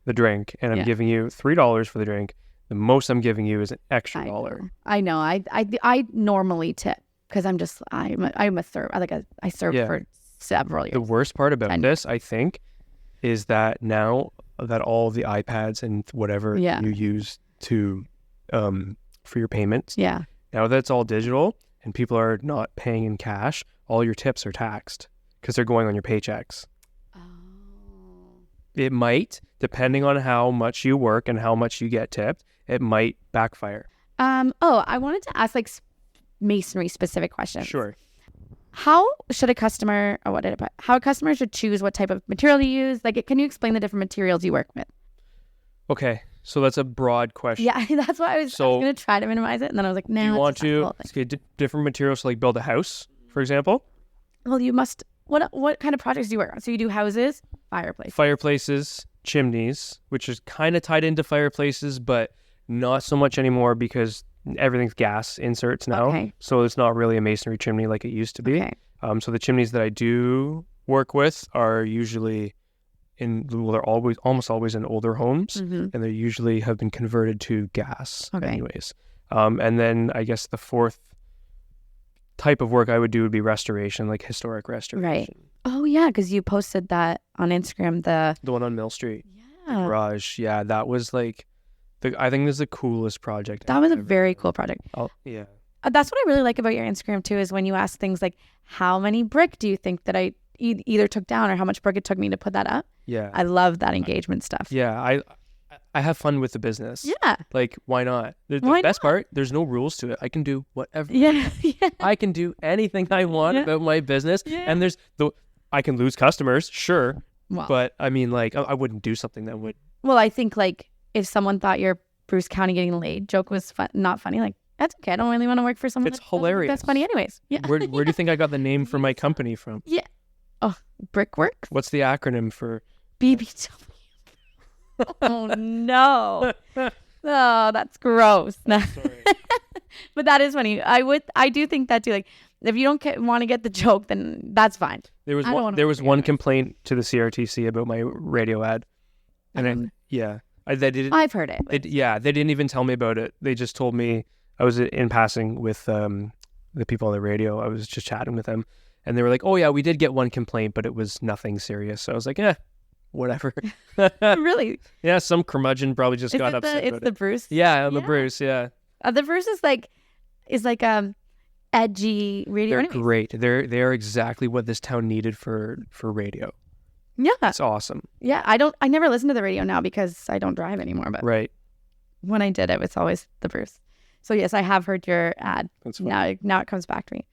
the drink and I'm giving you $3 for the drink, The most I'm giving you is an extra $1. I know. I normally tip because I'm a server. I served for several years. The worst part about this, I think, is that now that all the iPads and whatever you use to for your payments, now that it's all digital and people are not paying in cash, all your tips are taxed because they're going on your paychecks. It might, depending on how much you work and how much you get tipped, it might backfire. I wanted to ask like masonry specific questions. Sure. How should a customer, how a customer should choose what type of material to use? Like, can you explain the different materials you work with? Okay, so that's a broad question. Yeah, that's why I was going to try to minimize it. And then I was like, no. Do you want to get different materials to like build a house, for example? Well, you must. What kind of projects do you work on? So you do houses, fireplaces, chimneys, which is kind of tied into fireplaces, but not so much anymore because everything's gas inserts now. Okay. So it's not really a masonry chimney like it used to be. Okay. So the chimneys that I do work with are usually they're almost always in older homes, and they usually have been converted to gas anyways. And then I guess the fourth type of work I would do would be restoration, like historic restoration. Right. Oh yeah, because you posted that on Instagram. The one on Mill Street. Yeah. The garage. Yeah, that was like I think this is the coolest project. That was a very cool project. Yeah. That's what I really like about your Instagram too, is when you ask things like, how many brick do you think that I either took down or how much brick it took me to put that up? Yeah. I love that engagement stuff. Yeah. I have fun with the business. Yeah. Like, why not? The best part, there's no rules to it. I can do whatever. Yeah. I can do anything I want about my business. Yeah. And I can lose customers, sure. Wow. But I mean, like, I wouldn't do something that would. Well, I think like if someone thought your Bruce County getting laid joke was not funny, like, that's okay. I don't really want to work for someone. It's hilarious. That's funny anyways. Yeah. Where do you think I got the name for my company from? Yeah. Oh, Brickworks? What's the acronym for? BBW. Oh, no. Oh, that's gross. No. Sorry. But that is funny. I do think that too. Like, if you don't want to get the joke, then that's fine. There was one complaint to the CRTC about my radio ad. And I've heard it. They didn't even tell me about it. They just told me, I was in passing with the people on the radio. I was just chatting with them. And they were like, oh yeah, we did get one complaint, but it was nothing serious. So I was like, whatever. Really? Yeah, some curmudgeon probably just got upset. It's the Bruce? Yeah, the Bruce, yeah. The Bruce is like edgy radio. They're great. They are exactly what this town needed for radio. Yeah. It's awesome. Yeah, I never listen to the radio now because I don't drive anymore, but right. When I did, it was always the Bruce. So yes, I have heard your ad. That's fine. Now it comes back to me.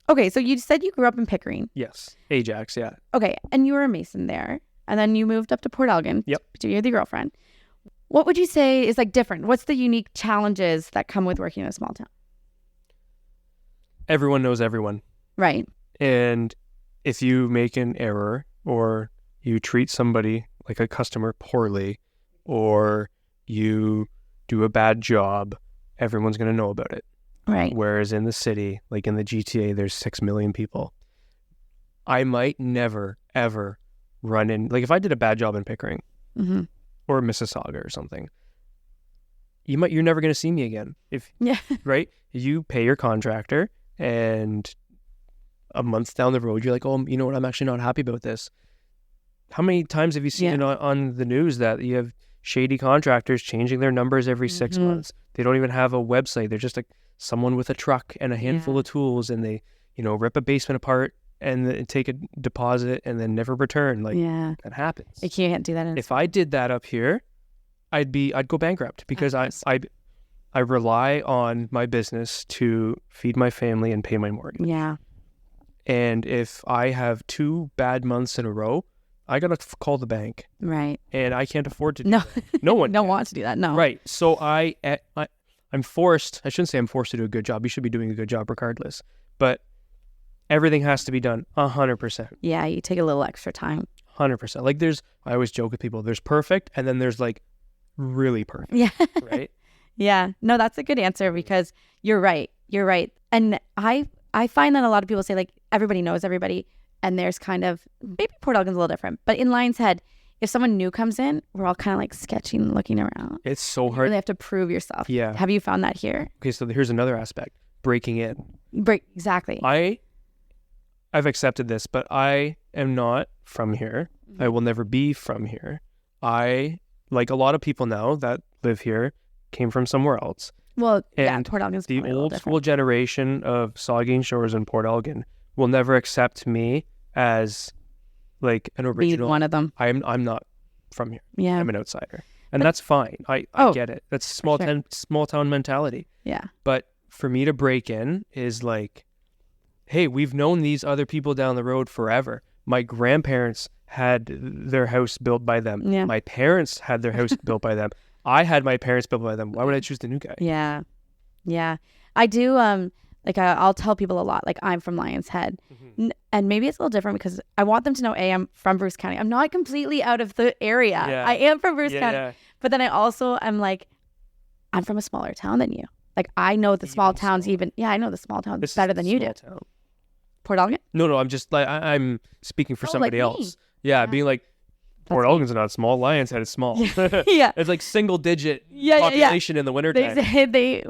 Okay, so you said you grew up in Pickering. Yes. Ajax, yeah. Okay, and you were a mason there, and then you moved up to Port Elgin. Yep. To be with your girlfriend. What would you say is like different? What's the unique challenges that come with working in a small town? Everyone knows everyone. Right. And if you make an error or you treat somebody like a customer poorly or you do a bad job, everyone's going to know about it. Right. Whereas in the city, like in the GTA, there's 6 million people. I might never, ever run in, like if I did a bad job in Pickering or Mississauga or something, you're never going to see me again. Right? You pay your contractor and a month down the road, you're like, oh, you know what? I'm actually not happy about this. How many times have you seen it on the news that you have shady contractors changing their numbers every 6 months? They don't even have a website. They're just like someone with a truck and a handful of tools, and they, rip a basement apart and take a deposit and then never return. Like that happens. You can't do that. If I did that up here, I'd go bankrupt because I rely on my business to feed my family and pay my mortgage. Yeah. And if I have 2 bad months in a row, I got to call the bank. Right. And I can't afford to do that. No one don't want to do that. No. Right. So I'm forced. I shouldn't say I'm forced to do a good job. You should be doing a good job regardless. But everything has to be done 100%. Yeah. You take a little extra time. 100%. Like I always joke with people, there's perfect and then there's like really perfect. Yeah. Right. Yeah. No, that's a good answer because you're right. You're right. And I find that a lot of people say like everybody knows everybody. And there's kind of, maybe Port Elgin's a little different, but in Lion's Head, if someone new comes in, we're all kind of like sketching and looking around. It's so hard. You really have to prove yourself. Yeah. Have you found that here? Okay, so here's another aspect. Breaking in. Exactly. I've accepted this, but I am not from here. I will never be from here. I, like a lot of people now that live here, came from somewhere else. Well, and Port Elgin's the old school generation of Saugeen Shores and Port Elgin will never accept me as like an original. Be one of them. I'm not from here. Yeah. I'm an outsider. And that's fine. I get it. That's small town mentality. Yeah. But for me to break in is like, hey, we've known these other people down the road forever. My grandparents had their house built by them. Yeah. My parents had their house built by them. I had my parents built by them. Why would I choose the new guy? Yeah. Yeah. I do, like I'll tell people a lot, like I'm from Lion's Head. And maybe it's a little different because I want them to know, I'm from Bruce County. I'm not completely out of the area. Yeah. I am from Bruce County. Yeah. But then I also am like, I'm from a smaller town than you. Like I know the small towns I know the small towns better than you do. Town. Port Elgin? No, I'm just like, I'm speaking for somebody like else. Yeah, being like, Port Elgin's not small. Lion's Head is small. Yeah. It's like single digit population in the wintertime.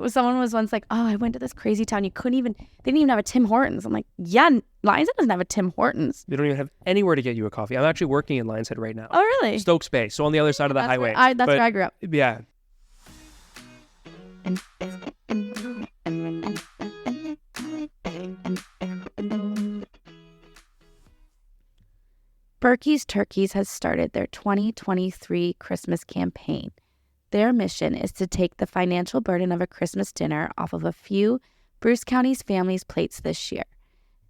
Someone was once like, oh, I went to this crazy town. They didn't even have a Tim Hortons. I'm like, yeah, Lion's Head doesn't have a Tim Hortons. They don't even have anywhere to get you a coffee. I'm actually working in Lion's Head right now. Oh, really? Stokes Bay. So on the other side of the highway. That's where I grew up. Yeah. Burkie's Turkeys has started their 2023 Christmas campaign. Their mission is to take the financial burden of a Christmas dinner off of a few Bruce County's families' plates this year.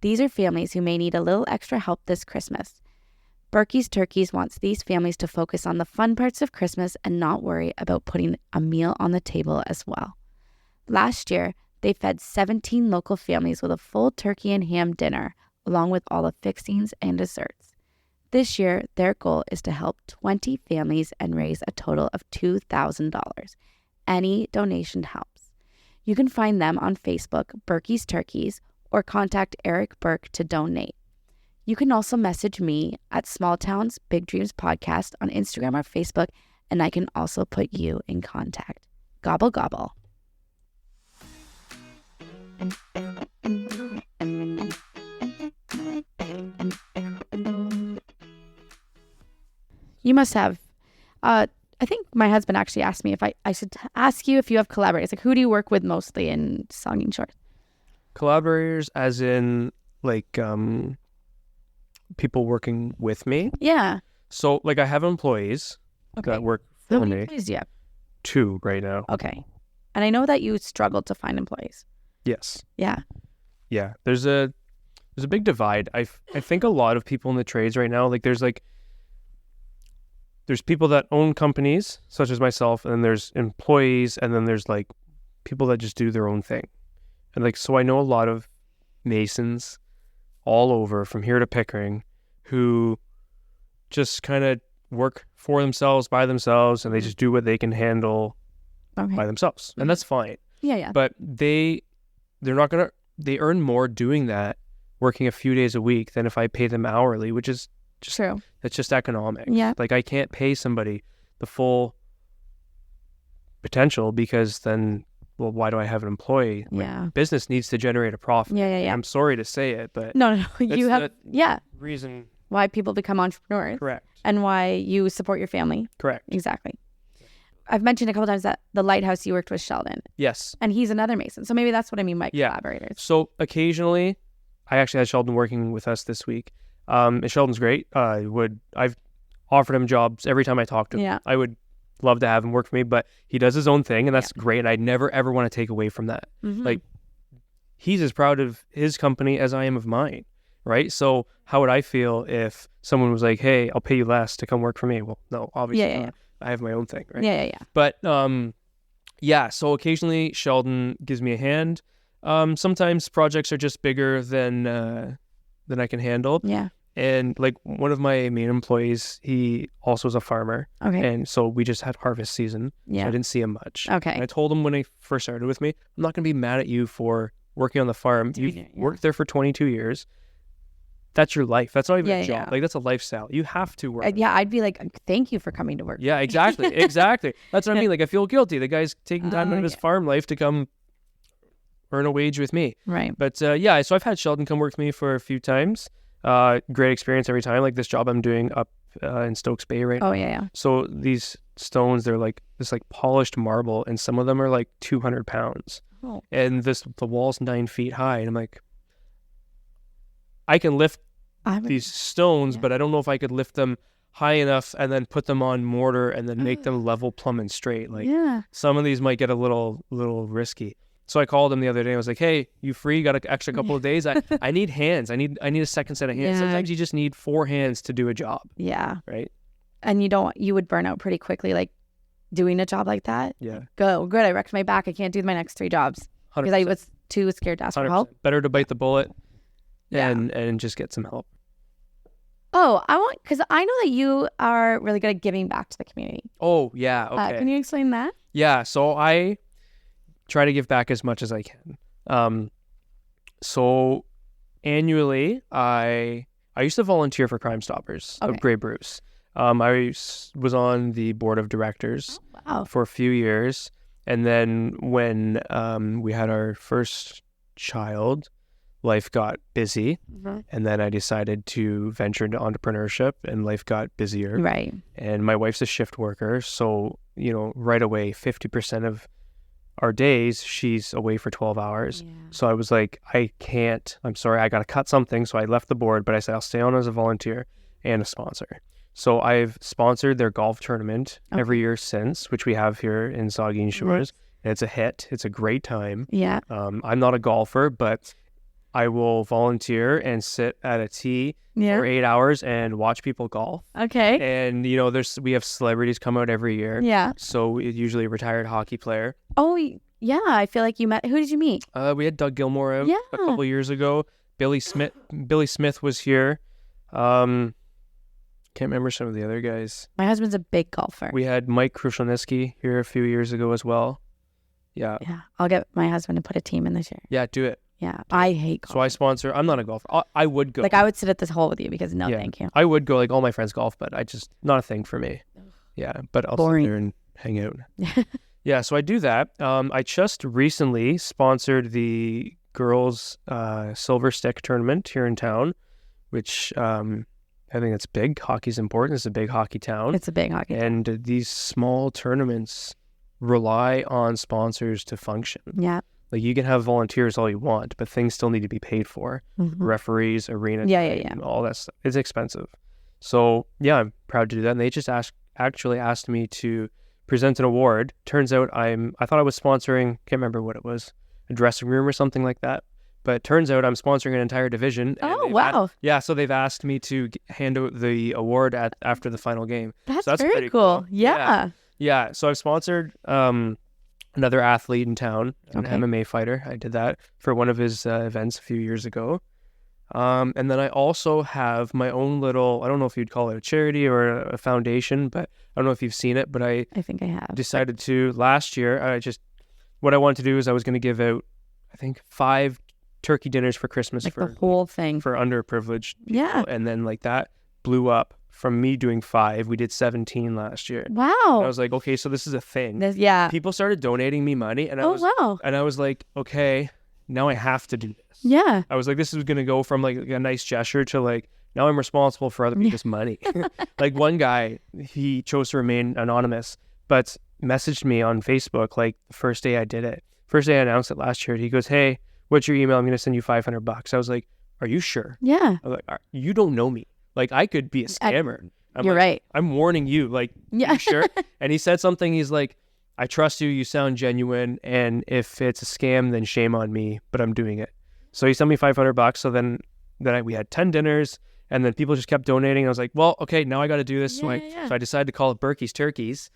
These are families who may need a little extra help this Christmas. Burkie's Turkeys wants these families to focus on the fun parts of Christmas and not worry about putting a meal on the table as well. Last year, they fed 17 local families with a full turkey and ham dinner, along with all the fixings and desserts. This year, their goal is to help 20 families and raise a total of $2,000. Any donation helps. You can find them on Facebook, Burkie's Turkeys, or contact Eric Burke to donate. You can also message me at Small Towns Big Dreams Podcast on Instagram or Facebook, and I can also put you in contact. Gobble, gobble. You must have, I think my husband actually asked me if I should ask you if you have collaborators. Like, who do you work with mostly in Saugeen Shores? Collaborators as in, like, people working with me? Yeah. So, like, I have employees that work for me. How many employees do you have? 2 right now. Okay. And I know that you struggled to find employees. Yes. Yeah. Yeah. There's a big divide. I think a lot of people in the trades right now, like, there's people that own companies, such as myself, and then there's employees, and then there's, like, people that just do their own thing. And, like, so I know a lot of masons all over, from here to Pickering, who just kind of work for themselves, by themselves, and they just do what they can handle by themselves. And that's fine. Yeah. But they earn more doing that, working a few days a week, than if I pay them hourly, which is true. That's just economics. Yeah. Like, I can't pay somebody the full potential because then, well, why do I have an employee? Yeah. My business needs to generate a profit. Yeah. I'm sorry to say it, but no. You have reason why people become entrepreneurs. Correct. And why you support your family. Correct. Exactly. I've mentioned a couple times that the lighthouse you worked with Sheldon. Yes. And he's another mason. So maybe that's what I mean by collaborators. So occasionally, I actually had Sheldon working with us this week. And Sheldon's great. I've offered him jobs every time I talk to him. Yeah. I would love to have him work for me, but he does his own thing, and that's great. And I'd never ever want to take away from that. Mm-hmm. Like, he's as proud of his company as I am of mine, right? So how would I feel if someone was like, "Hey, I'll pay you less to come work for me"? Well, no, obviously not. I have my own thing, right? Yeah. But so occasionally Sheldon gives me a hand. Sometimes projects are just bigger than I can handle. Yeah. And, like, one of my main employees, he also is a farmer. Okay. And so we just had harvest season. Yeah. So I didn't see him much. Okay. And I told him when he first started with me, I'm not going to be mad at you for working on the farm. You've worked there for 22 years. that's your life. That's not even a job. Like, that's a lifestyle. You have to work. I'd be like, thank you for coming to work. Yeah, exactly. Exactly. That's what I mean. Like, I feel guilty. The guy's taking time out of his farm life to come earn a wage with me. Right. But so I've had Sheldon come work with me for a few times. Great experience every time. Like, this job I'm doing up in Stokes Bay right now. Oh, yeah. So these stones, they're like this like polished marble, and some of them are like 200 pounds. Oh. And the wall's 9 feet high. And I'm like, I can lift these stones, but I don't know if I could lift them high enough and then put them on mortar and then make them level, plumb, and straight. Like, some of these might get a little risky. So I called him the other day. I was like, hey, you free? Got an extra couple of days? I need hands. I need a second set of hands. Sometimes you just need 4 hands to do a job. Yeah. Right? And you would burn out pretty quickly, like, doing a job like that. Yeah. Good. I wrecked my back. I can't do my next 3 jobs. 100%. Because I was too scared to ask for help. Better to bite the bullet and just get some help. Oh, because I know that you are really good at giving back to the community. Oh, yeah. Okay. Can you explain that? Yeah. So I try to give back as much as I can. So annually, I used to volunteer for Crime Stoppers of Grey Bruce. I was on the board of directors for a few years. And then when we had our first child, life got busy. And then I decided to venture into entrepreneurship, and life got busier. Right. And my wife's a shift worker. So, right away, 50% of our days, she's away for 12 hours. Yeah. So I was like, I'm sorry, I got to cut something. So I left the board, but I said, I'll stay on as a volunteer and a sponsor. So I've sponsored their golf tournament every year since, which we have here in Saugeen Shores. And it's a hit. It's a great time. Yeah. I'm not a golfer, but I will volunteer and sit at a tee for 8 hours and watch people golf. Okay. And, we have celebrities come out every year. Yeah. So usually a retired hockey player. Oh, yeah. I feel like you met. Who did you meet? We had Doug Gilmore out a couple of years ago. Billy Smith was here. Can't remember some of the other guys. My husband's a big golfer. We had Mike Krushelnicki here a few years ago as well. Yeah. Yeah. I'll get my husband to put a team in this year. Yeah, do it. Yeah. I hate golf. So I sponsor. I'm not a golfer. I would go. Like, I would sit at this hole with you because thank you. I would go. Like, all my friends golf, but not a thing for me. Yeah. But I'll sit there and hang out. Yeah. So I do that. I just recently sponsored the girls' silver stick tournament here in town, which I think it's big. Hockey's important. It's a big hockey town. It's a big hockey town. And these small tournaments rely on sponsors to function. Yeah. Like, you can have volunteers all you want, but things still need to be paid for. Referees, arena, all that stuff. It's expensive. So, I'm proud to do that. And they just actually asked me to present an award. Turns out I thought I was sponsoring, can't remember what it was, a dressing room or something like that. But it turns out I'm sponsoring an entire division. Oh, wow. So they've asked me to hand out the award after the final game. That's very cool. Yeah. Yeah. So I've sponsored another athlete in town, an MMA fighter. I did that for one of his events a few years ago. And then I also have my own little, I don't know if you'd call it a charity or a foundation, but I don't know if you've seen it, but I think I have. Decided to last year. What I wanted to do is I was going to give out, I think, 5 turkey dinners for Christmas, for the whole thing for underprivileged people. Yeah. And then that blew up from me doing 5. We did 17 last year. Wow. And I was like, okay, so this is a thing. People started donating me money, and I was like, okay, now I have to do this. Yeah. I was like, this is going to go from like a nice gesture to like, now I'm responsible for other people's money. Like, one guy, he chose to remain anonymous, but messaged me on Facebook like the first day I did it. First day I announced it last year. He goes, hey, what's your email? I'm going to send you $500. I was like, are you sure? Yeah. I was like, you don't know me. Like, I could be a scammer. You're right. I'm warning you. Like, you sure? And he said something. He's like, I trust you. You sound genuine. And if it's a scam, then shame on me. But I'm doing it. So he sent me $500. So then we had 10 dinners. And then people just kept donating. I was like, well, okay, now I got to do this. So I decided to call it Burkie's Turkeys.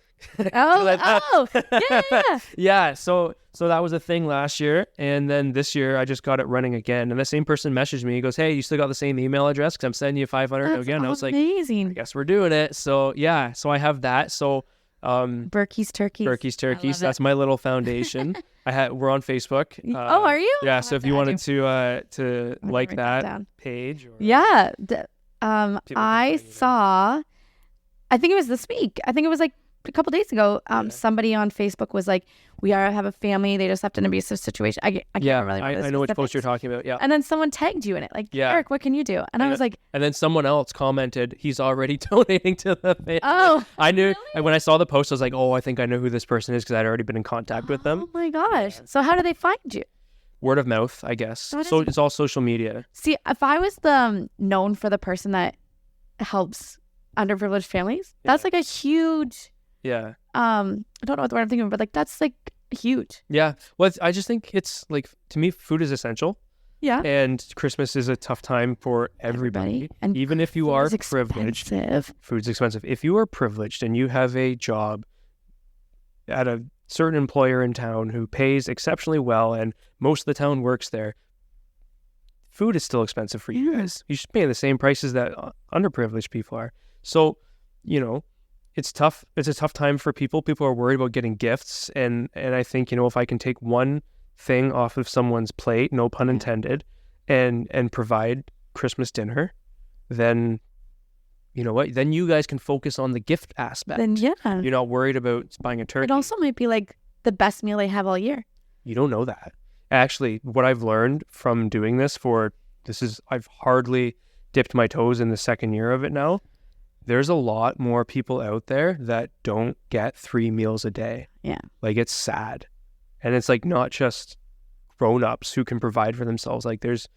Yeah. So that was a thing last year. And then this year I just got it running again. And the same person messaged me. He goes, hey, you still got the same email address? Because I'm sending you $500 again. I was like, I guess we're doing it. So yeah. So I have that. So Burkie's Turkeys. Burkie's Turkeys. That's my little foundation. We're on Facebook. Are you? Yeah. So if you wanted to like that page. Or, yeah. I saw. I think it was this week. I think it was like a couple days ago. Somebody on Facebook was like, "We have a family. They just left an abusive situation." I can't really remember. I know which post you're talking about. Yeah. And then someone tagged you in it, like, Eric, what can you do? And I was like, and then someone else commented, "He's already donating to the family." Oh, I knew. Really? When I saw the post, I was like, "Oh, I think I know who this person is," because I'd already been in contact with them. Oh my gosh! So how do they find you? Word of mouth, I guess. So it's all social media. See, if I was known for the person that helps underprivileged families, that's like a huge. Yeah. I don't know what the word I'm thinking of, but like that's like huge. Yeah. Well, I just think it's like, to me, food is essential. Yeah. And Christmas is a tough time for everybody. And even if you are privileged, food's expensive. If you are privileged and you have a job at a certain employer in town who pays exceptionally well and most of the town works there, food is still expensive for you guys. You should pay the same prices that underprivileged people are. So, it's tough. It's a tough time for people. People are worried about getting gifts. And I think, if I can take one thing off of someone's plate, no pun intended, and provide Christmas dinner, then, you know what? Then you guys can focus on the gift aspect. Then, yeah. You're not worried about buying a turkey. It also might be like the best meal they have all year. You don't know that. Actually, what I've learned from doing this I've hardly dipped my toes in the second year of it now. There's a lot more people out there that don't get 3 meals a day. Yeah. Like, it's sad. And it's like not just grown-ups who can provide for themselves. Like there's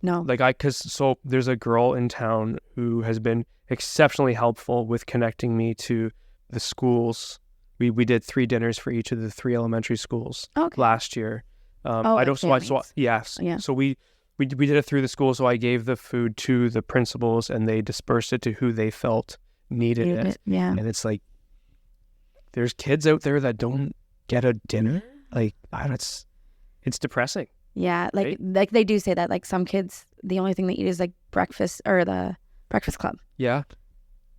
there's a girl in town who has been exceptionally helpful with connecting me to the schools. We did 3 dinners for each of the 3 elementary schools last year. Yes. Yeah. So we did it through the school. So I gave the food to the principals and they dispersed it to who they felt needed it. Yeah. And it's like, there's kids out there that don't get a dinner. Like, it's depressing. Yeah. Like they do say that, like some kids, the only thing they eat is like breakfast or the breakfast club. Yeah.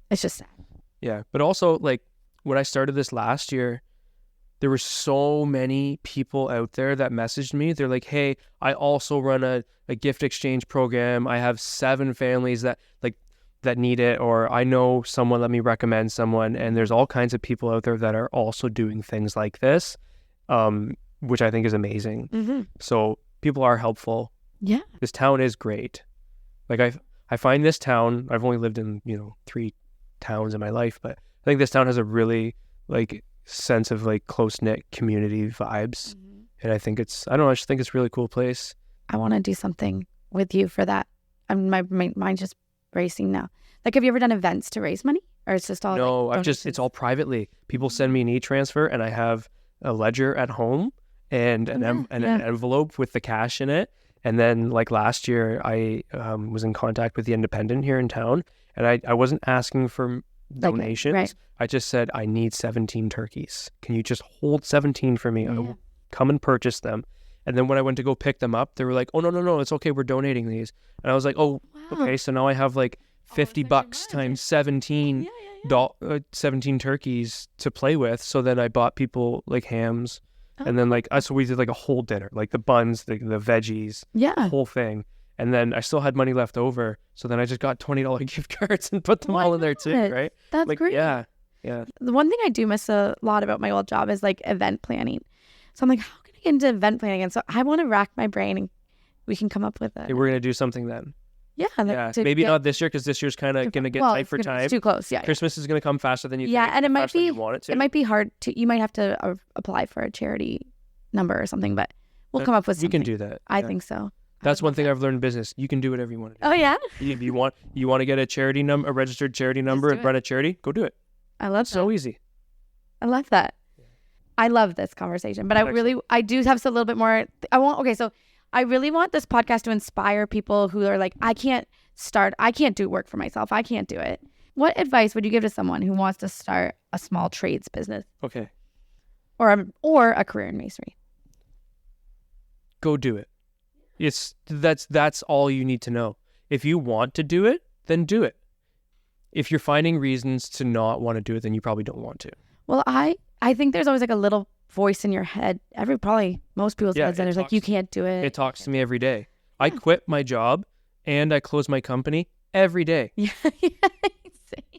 It's just sad. Yeah. But also, like, when I started this last year, there were so many people out there that messaged me. They're like, "Hey, I also run a gift exchange program. I have 7 families that need it, or I know someone, let me recommend someone." And there's all kinds of people out there that are also doing things like this, which I think is amazing. Mm-hmm. So people are helpful. Yeah. This town is great. Like I find this town, I've only lived in, 3 towns in my life, but I think this town has a really sense of close-knit community vibes. Mm-hmm. And I think I just think it's a really cool place. I want to do something with you for that. My mind's just racing now. Have you ever done events to raise money, or it's just all? No, it's all privately. People send me an e-transfer, and I have a ledger at home and an envelope with the cash in it. And then last year, I was in contact with the Independent here in town, and I wasn't asking for donations. Right. I just said, I need 17 turkeys. Can you just hold 17 for me? Yeah. I will come and purchase them. And then when I went to go pick them up, they were like, "Oh, no, it's okay. We're donating these." And I was like, "Oh, wow. Okay." So now I have $50 times 17, 17 turkeys to play with. So then I bought people hams. And then so we did a whole dinner, the buns, the veggies, the whole thing. And then I still had money left over. So then I just got $20 gift cards and put them all in there too, right? That's great. Yeah. Yeah. The one thing I do miss a lot about my old job is event planning. So I'm how can I get into event planning? And so I want to rack my brain and we can come up with it. Hey, we're going to do something then. Yeah. Maybe not this year because this year's kind of going to get tight for time. It's too close. Yeah. Christmas is going to come faster than you think. Yeah. And it might be, it might be hard you might have to apply for a charity number or something, but we'll come up with something. We can do that. I think so. That's one thing I've learned in business. You can do whatever you want to do. Oh, yeah? If you want to get a charity number, a registered charity number and run a charity, go do it. I love that. So easy. I love that. I love this conversation, but I do have a little bit more. So I really want this podcast to inspire people who are I can't do work for myself. I can't do it. What advice would you give to someone who wants to start a small trades business? Okay. Or a career in masonry? Go do it. That's all you need to know. If you want to do it, then do it. If you're finding reasons to not want to do it, then you probably don't want to. Well, I think there's always like a little voice in your head. Probably most people's heads, and there's like, you can't do it. It talks to me every day. Yeah. I quit my job and I close my company every day. Yeah.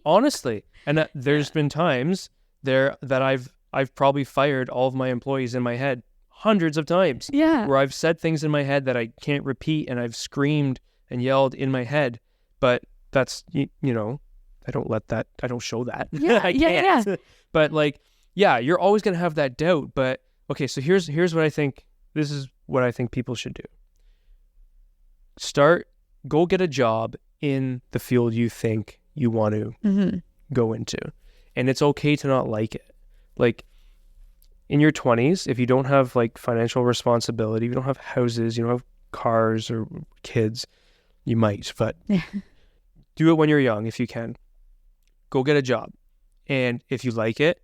Honestly. And there's been times there that I've probably fired all of my employees in my head hundreds of times. Yeah. Where I've said things in my head that I can't repeat, and I've screamed and yelled in my head. But that's, I don't show that. Yeah. I can't. Yeah. But like, yeah, you're always going to have that doubt. But okay, so here's what I think. This is what I think people should do. Go get a job in the field you think you want to go into. And it's okay to not like it. Like in your 20s, if you don't have like financial responsibility, if you don't have houses, you don't have cars or kids, you might, but do it when you're young if you can. Go get a job. And if you like it,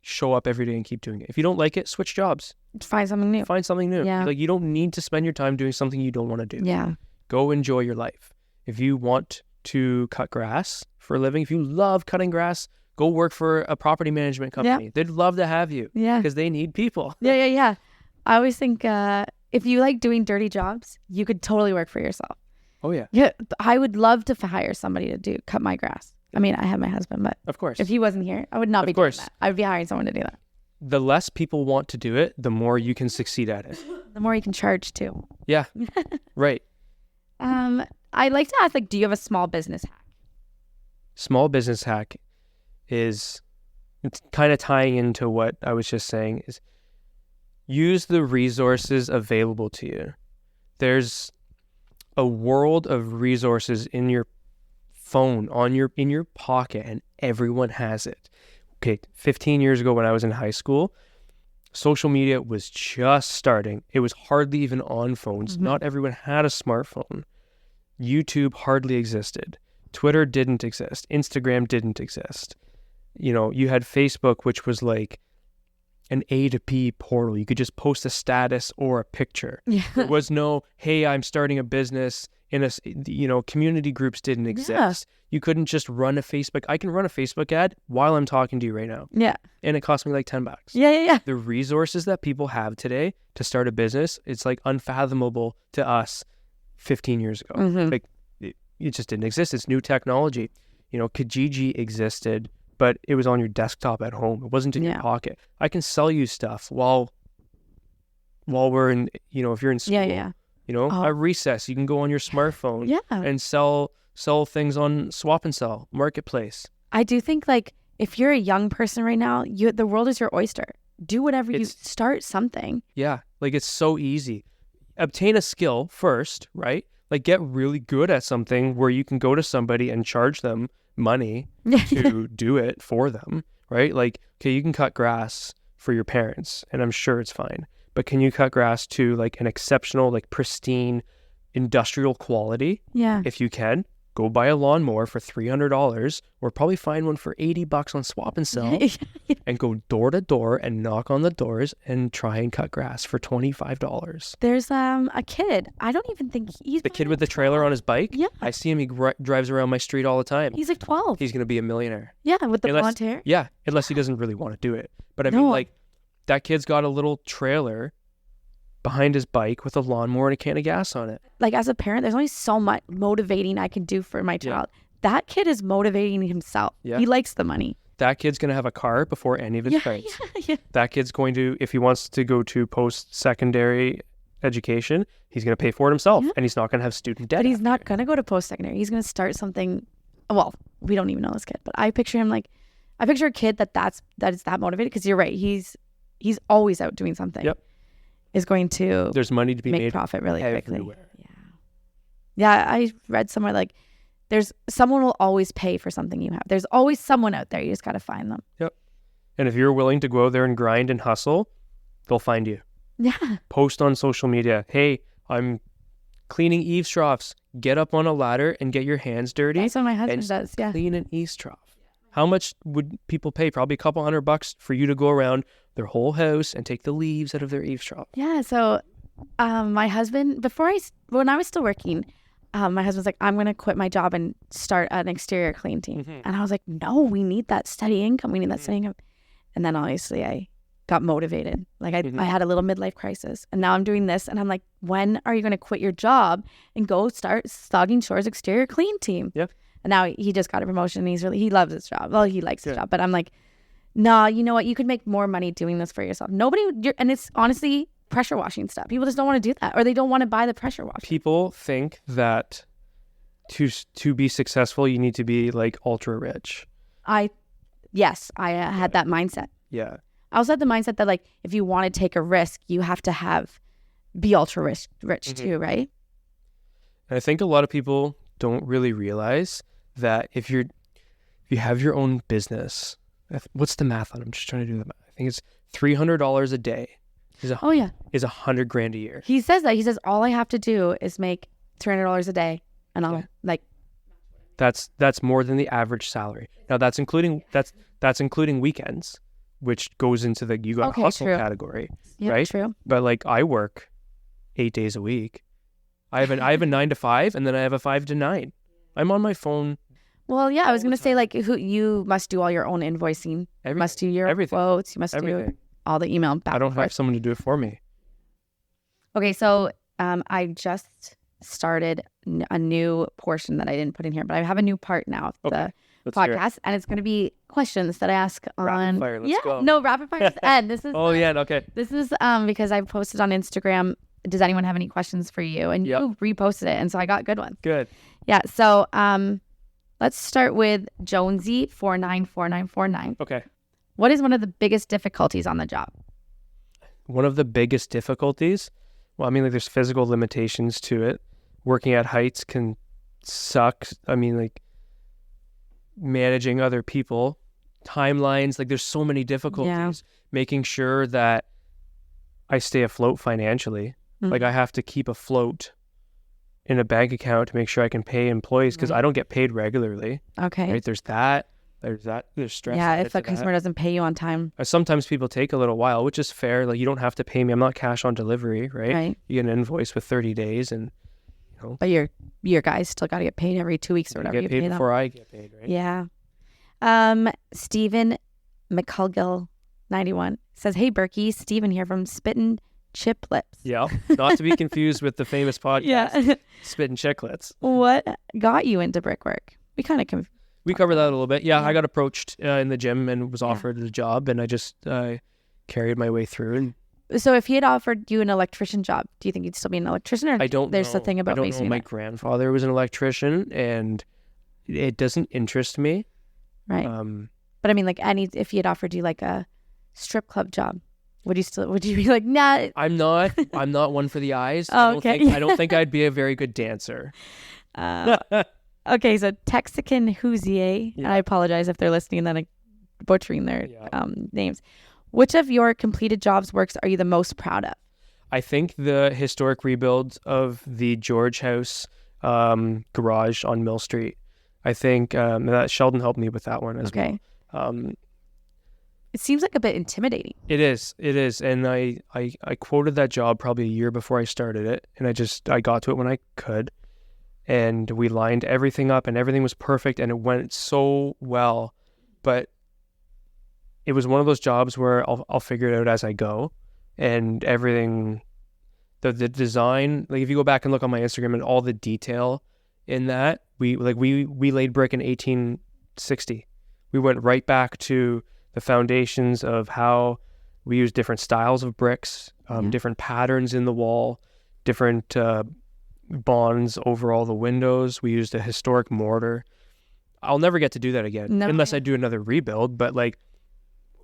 show up every day and keep doing it. If you don't like it, switch jobs. Find something new. Yeah. Like, you don't need to spend your time doing something you don't want to do. Yeah. Go enjoy your life. If you want to cut grass for a living, if you love cutting grass, go work for a property management company. Yeah. They'd love to have you. Yeah. Because they need people. Yeah. I always think if you like doing dirty jobs, you could totally work for yourself. Oh, yeah. Yeah. I would love to hire somebody to cut my grass. I mean, I have my husband, but of course, if he wasn't here, I would not be doing that. I would be hiring someone to do that. The less people want to do it, the more you can succeed at it. The more you can charge too. Yeah. Right. I'd like to ask, like, do you have a small business hack? Small business hack it's kind of tying into what I was just saying, is use the resources available to you. There's a world of resources in your phone, in your pocket, and everyone has it. Okay, 15 years ago when I was in high school, social media was just starting. It was hardly even on phones. Not everyone had a smartphone. YouTube hardly existed. Twitter didn't exist. Instagram didn't exist. You had Facebook, which was like an A to P portal. You could just post a status or a picture. Yeah. There was no, hey, I'm starting a business in a, community groups didn't exist. Yeah. You couldn't just run a Facebook. I can run a Facebook ad while I'm talking to you right now. Yeah. And it cost me like $10. Yeah. The resources that people have today to start a business, it's like unfathomable to us 15 years ago. Like it just didn't exist. It's new technology. Kijiji existed, but it was on your desktop at home. It wasn't in your pocket. I can sell you stuff while we're in, if you're in school. Yeah. At recess, you can go on your smartphone and sell things on Swap and Sell Marketplace. I do think, like, if you're a young person right now, the world is your oyster. Do whatever you start something. Yeah, like, it's so easy. Obtain a skill first, right? Like, get really good at something where you can go to somebody and charge them money to do it for them, right? Like, okay, you can cut grass for your parents, and I'm sure it's fine. But can you cut grass to like an exceptional, like pristine industrial quality? Yeah. If you can, go buy a lawnmower for $300, or probably find one for $80 on Swap and Sell, and go door to door and knock on the doors and try and cut grass for $25. There's a kid. I don't even think he's the kid with the trailer on his bike. Yeah. I see him. He drives around my street all the time. He's like 12. He's gonna be a millionaire. Yeah, with the blonde hair. Yeah, unless he doesn't really want to do it. But I mean, like, that kid's got a little trailer behind his bike with a lawnmower and a can of gas on it. Like, as a parent, there's only so much motivating I can do for my child. Yeah. That kid is motivating himself. Yeah. He likes the money. That kid's going to have a car before any of his friends. Yeah. That kid's going to, if he wants to go to post-secondary education, he's going to pay for it himself, and he's not going to have student debt. But he's not going to go to post-secondary. He's going to start something. Well, we don't even know this kid, but I picture him like, I picture a kid that is that motivated, because you're right. He's always out doing something. Yep. Is going to there's money to be make made profit really everywhere. Quickly. Yeah. I read somewhere, like, there's someone will always pay for something you have. There's always someone out there. You just got to find them. Yep. And if you're willing to go out there and grind and hustle, they'll find you. Yeah. Post on social media. Hey, I'm cleaning eaves troughs. Get up on a ladder and get your hands dirty. That's what my husband does. Yeah. Clean an eaves trough. How much would people pay? Probably a couple $100 for you to go around their whole house and take the leaves out of their eaves trough. Yeah. So my husband, when I was still working, my husband's like, I'm going to quit my job and start an exterior clean team. And I was like, no, we need that steady income. We need that steady income. And then obviously I got motivated. Like I had a little midlife crisis, and now I'm doing this, and I'm like, when are you going to quit your job and go start Stocking Shores exterior clean team? Yep. And now he just got a promotion, and he loves his job. Well, he likes his job, but I'm like, nah, you know what? You could make more money doing this for yourself. And it's honestly pressure washing stuff. People just don't want to do that, or they don't want to buy the pressure washer. People think that to be successful, you need to be like ultra rich. I had that mindset. Yeah. I also had the mindset that like, if you want to take a risk, you have to be ultra rich too, right? And I think a lot of people don't really realize that if you have your own business, what's the math on it? I'm just trying to do the math. I think it's $300 a day. Is $100,000 a year. He says that. He says all I have to do is make $300 a day, and I'll like. That's more than the average salary. Now that's including weekends, which goes into the hustle category, right? True. But like I work 8 days a week. I have a 9 to 5, and then I have a 5 to 9. I'm on my phone. Well, yeah, I was gonna say like you must do all your own invoicing. You must do your quotes. You must do all the email back. I don't have someone to do it for me. Okay, so I just started a new portion that I didn't put in here, but I have a new part now of the podcast, and it's going to be questions that I ask on rapid fire. Let's go. No, rapid fire is end. This is okay. This is because I posted on Instagram. Does anyone have any questions for you? And you reposted it, and so I got good ones. Good. Yeah. So let's start with Jonesy 494949. Okay. What is one of the biggest difficulties on the job? One of the biggest difficulties? Well, I mean, like there's physical limitations to it. Working at heights can suck. I mean, like managing other people, timelines, like there's so many difficulties. Yeah. Making sure that I stay afloat financially. Mm-hmm. Like I have to keep afloat in a bank account to make sure I can pay employees because I don't get paid regularly. Okay. Right? There's that. There's stress. Yeah, if the customer doesn't pay you on time. Sometimes people take a little while, which is fair. Like you don't have to pay me. I'm not cash on delivery, right? Right. You get an invoice with 30 days and But your guys still got to get paid every 2 weeks or whatever. Get paid before I get paid, right? Yeah. Stephen McCulgill 91 says, "Hey Burkie, Stephen here from Spittin' Chiplets." Yeah, not to be confused with the famous podcast, Spittin' Chiclets. What got you into brickwork? We covered that a little bit. Yeah, I got approached in the gym and was offered a job, and I just carried my way through. So if he had offered you an electrician job, do you think you'd still be an electrician? Or I don't there's know. the thing about I don't know. My grandfather was an electrician, and it doesn't interest me. Right. But I mean, like if he had offered you like a strip club job, would you be like, nah? I'm not one for the eyes. Oh, okay. I don't think I'd be a very good dancer. Okay, so Texican Hoosier, and I apologize if they're listening and then I'm butchering their names. Which of your completed jobs works are you the most proud of? I think the historic rebuild of the George House garage on Mill Street. I think that Sheldon helped me with that one as well. It seems like a bit intimidating. It is. And I quoted that job probably a year before I started it, and I got to it when I could. And we lined everything up and everything was perfect and it went so well. But it was one of those jobs where I'll figure it out as I go. And everything, the design, like if you go back and look on my Instagram and all the detail in that, we laid brick in 1860. We went right back to the foundations of how we use different styles of bricks, different patterns in the wall, different bonds over all the windows. We used a historic mortar. I'll never get to do that again unless I do another rebuild, but like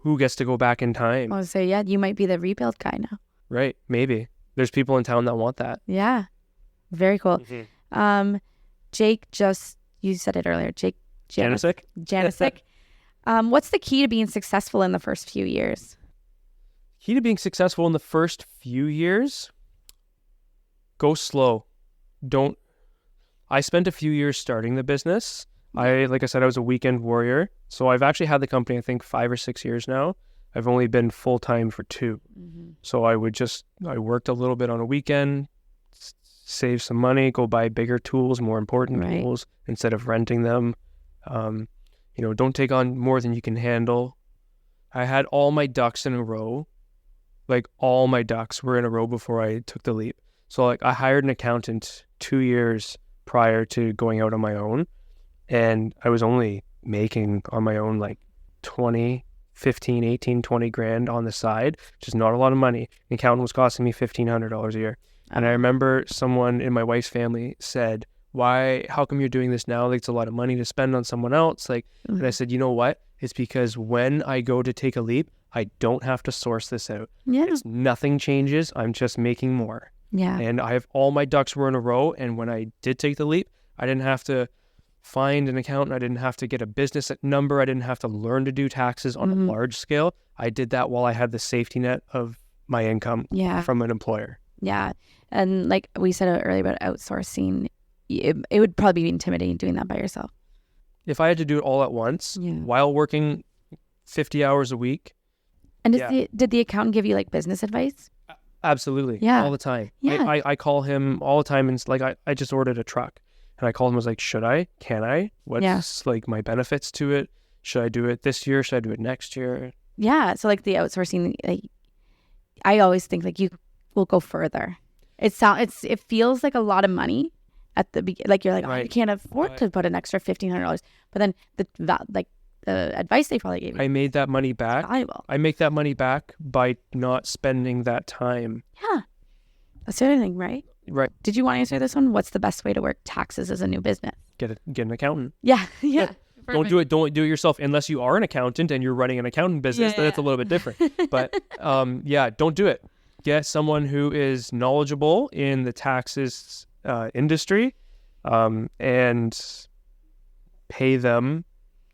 who gets to go back in time? I was say, you might be the rebuild guy now. Right, maybe. There's people in town that want that. Yeah, very cool. Mm-hmm. Jake, you said it earlier, Jake Janisic. What's the key to being successful in the first few years? Key to being successful in the first few years? Go slow. I spent a few years starting the business. Like I said, I was a weekend warrior. So I've actually had the company, I think 5 or 6 years now. I've only been full-time for 2. Mm-hmm. So I worked a little bit on a weekend, save some money, go buy bigger tools, more important tools instead of renting them. Don't take on more than you can handle. I had all my ducks in a row. Like all my ducks were in a row before I took the leap. So like I hired an accountant 2 years prior to going out on my own. And I was only making on my own like 15, 18, 20 grand on the side, which is not a lot of money. The accountant was costing me $1,500 a year. And I remember someone in my wife's family said, how come you're doing this now? Like, it's a lot of money to spend on someone else. Like, and I said, you know what? It's because when I go to take a leap, I don't have to source this out. Yeah. Nothing changes. I'm just making more. Yeah. And I have all my ducks were in a row. And when I did take the leap, I didn't have to find an accountant. I didn't have to get a business number. I didn't have to learn to do taxes on a large scale. I did that while I had the safety net of my income from an employer. Yeah. And like we said earlier about outsourcing, it would probably be intimidating doing that by yourself. If I had to do it all at once while working 50 hours a week. And did the accountant give you like business advice? Absolutely. Yeah. All the time. Yeah. I call him all the time, and it's like I just ordered a truck and I called him, I was like, should I? Can I? What's like my benefits to it? Should I do it this year? Should I do it next year? Yeah. So like the outsourcing, like I always think like you will go further. It feels like a lot of money at the beginning. Like you're like, you can't afford to put an extra $1,500. But then the advice they probably gave you, I made that money back. Valuable. I make that money back by not spending that time. Yeah. That's the other thing, right? Right. Did you want to answer this one? What's the best way to work taxes as a new business? Get an accountant. Yeah. Yeah. Don't do it yourself unless you are an accountant and you're running an accountant business. Then it's a little bit different. But don't do it. Get someone who is knowledgeable in the taxes industry and pay them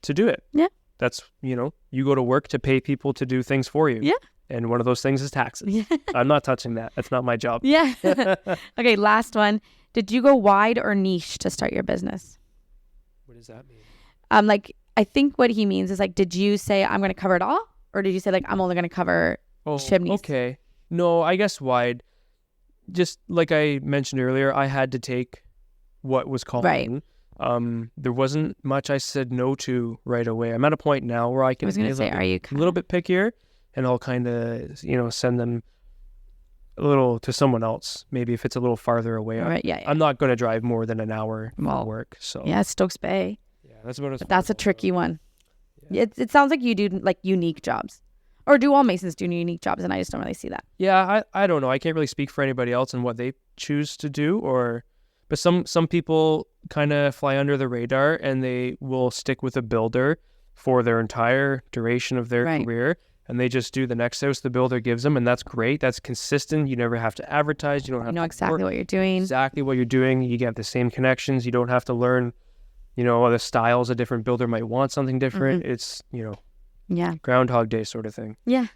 to do it. Yeah. That's, you go to work to pay people to do things for you. Yeah. And one of those things is taxes. Yeah. I'm not touching that. That's not my job. Yeah. Okay, last one. Did you go wide or niche to start your business? What does that mean? Like, I think what he means is like, did you say, I'm going to cover it all? Or did you say like, I'm only going to cover chimneys? Okay. No, I guess wide. Just like I mentioned earlier, I had to take what was called. Right. There wasn't much I said no to right away. I'm at a point now where I can be a little bit pickier, and I'll kind of, send them a little to someone else. Maybe if it's a little farther away. Right. Yeah. I'm not going to drive more than an hour for work. So yeah, Stokes Bay. Yeah, that's about. But that's a tricky one. Yeah. It sounds like you do like unique jobs. Or do all Masons do unique jobs? And I just don't really see that. Yeah, I don't know. I can't really speak for anybody else and what they choose to do. But some people kind of fly under the radar and they will stick with a builder for their entire duration of their career. And they just do the next house the builder gives them. And that's great. That's consistent. You never have to advertise. You don't have to know exactly what you're doing. Exactly what you're doing. You get the same connections. You don't have to learn, the styles a different builder might want something different. Mm-hmm. It's, Groundhog Day sort of thing. Yeah.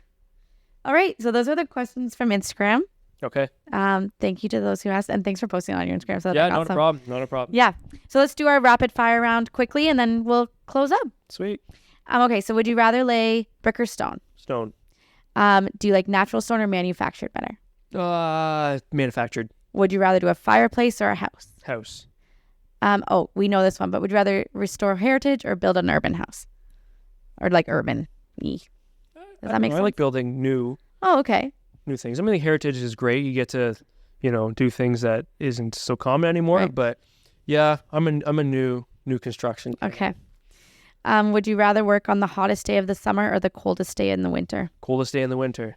All right. So those are the questions from Instagram. Okay. Thank you to those who asked, and thanks for posting on your Instagram. So not a problem. Not a problem. Yeah. So let's do our rapid fire round quickly, and then we'll close up. Sweet. Okay. So would you rather lay brick or stone? Stone. Do you like natural stone or manufactured better? Manufactured. Would you rather do a fireplace or a house? House. We know this one, but would you rather restore heritage or build an urban house? Or like urban-y? Does that make sense? I like building new. Oh, okay. New things. I mean, the heritage is great. You get to, do things that isn't so common anymore. Right. But yeah, I'm a new construction. Okay. Would you rather work on the hottest day of the summer or the coldest day in the winter? Coldest day in the winter.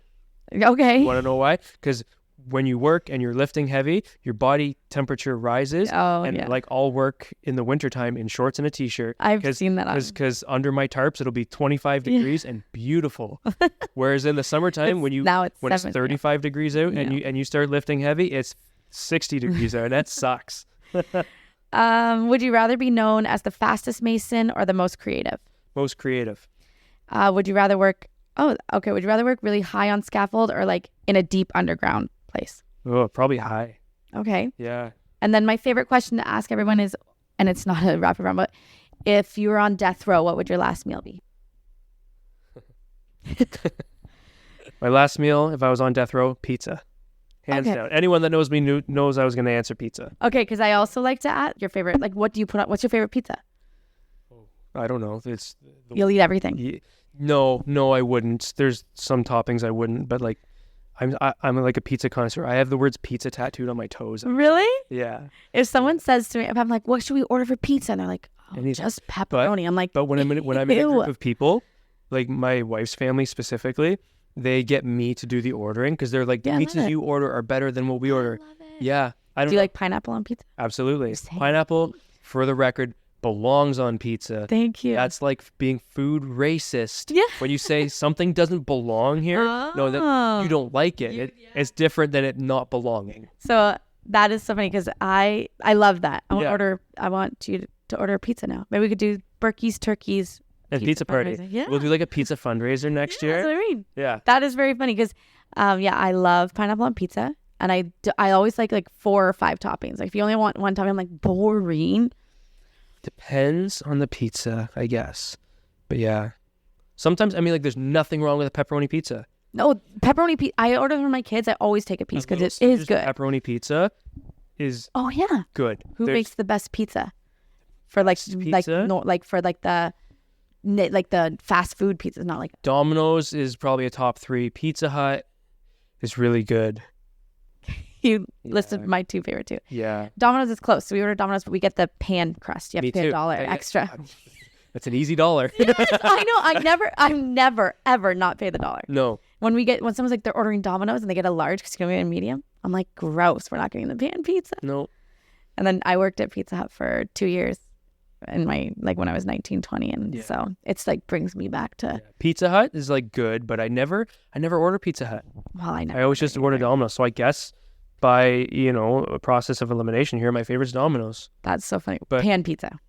Okay. You want to know why? Because when you work and you're lifting heavy, your body temperature rises. Oh, and yeah. like I'll work in the wintertime in shorts and a t-shirt. I've seen that. Because under my tarps, it'll be 25 degrees and beautiful. Whereas in the summertime, when it's 35 degrees out and you start lifting heavy, it's 60 degrees out. And that sucks. Would you rather be known as the fastest Mason or the most creative? Most creative. Would you rather work really high on scaffold or like in a deep underground place? Oh, probably high. Okay. Yeah. And then my favorite question to ask everyone is, and it's not a rapid round, but if you were on death row, what would your last meal be? My last meal, if I was on death row, pizza. Hands down. Anyone that knows me knows I was going to answer pizza. Okay, because I also like to add your favorite, like what do you put on, what's your favorite pizza? I don't know. You'll eat everything. No, I wouldn't. There's some toppings I wouldn't, but like I'm like a pizza connoisseur. I have the words pizza tattooed on my toes. Really? Yeah. If someone says to me, if I'm like, what should we order for pizza? And they're like, just pepperoni. I'm like, but when I'm in a group of people, like my wife's family specifically, they get me to do the ordering because they're like, the pizzas you order are better than what we order. I love it. Yeah. Do you like pineapple on pizza? Absolutely. Pineapple, for the record, belongs on pizza. Thank you. That's like being food racist. Yeah. When you say something doesn't belong here, no, that you don't like it. It's different than it not belonging. So that is so funny because I love that. I want you to order a pizza now. Maybe we could do Burkie's Turkeys and pizza party. Yeah. We'll do like a pizza fundraiser next year. That's what I mean. Yeah. That is very funny because I love pineapple on pizza. And I always like 4 or 5 toppings. Like if you only want one topping, I'm like, boring. Depends on the pizza, I guess. But yeah. Sometimes, I mean, like there's nothing wrong with a pepperoni pizza. No, pepperoni pizza. I order for my kids. I always take a piece because it is good. Pepperoni pizza is good. Who makes the best pizza? For like the fast food pizzas, not like Domino's is probably a top 3. Pizza Hut is really good. You listed my 2 favorite too. Yeah. Domino's is close. So we order Domino's, but we get the pan crust. You have to pay $1 extra. That's an easy $1. Yes, I know. I've never ever not pay the $1. No. When someone's like they're ordering Domino's and they get a large because you can get a medium, I'm like, gross. We're not getting the pan pizza. No. And then I worked at Pizza Hut for 2 years, in my when I was 19, 20, and so it's like brings me back to Pizza Hut is like good, but I never order Pizza Hut. Well, I always just order Domino's. So I guess by a process of elimination here, my favorite's Domino's. That's so funny. But pan pizza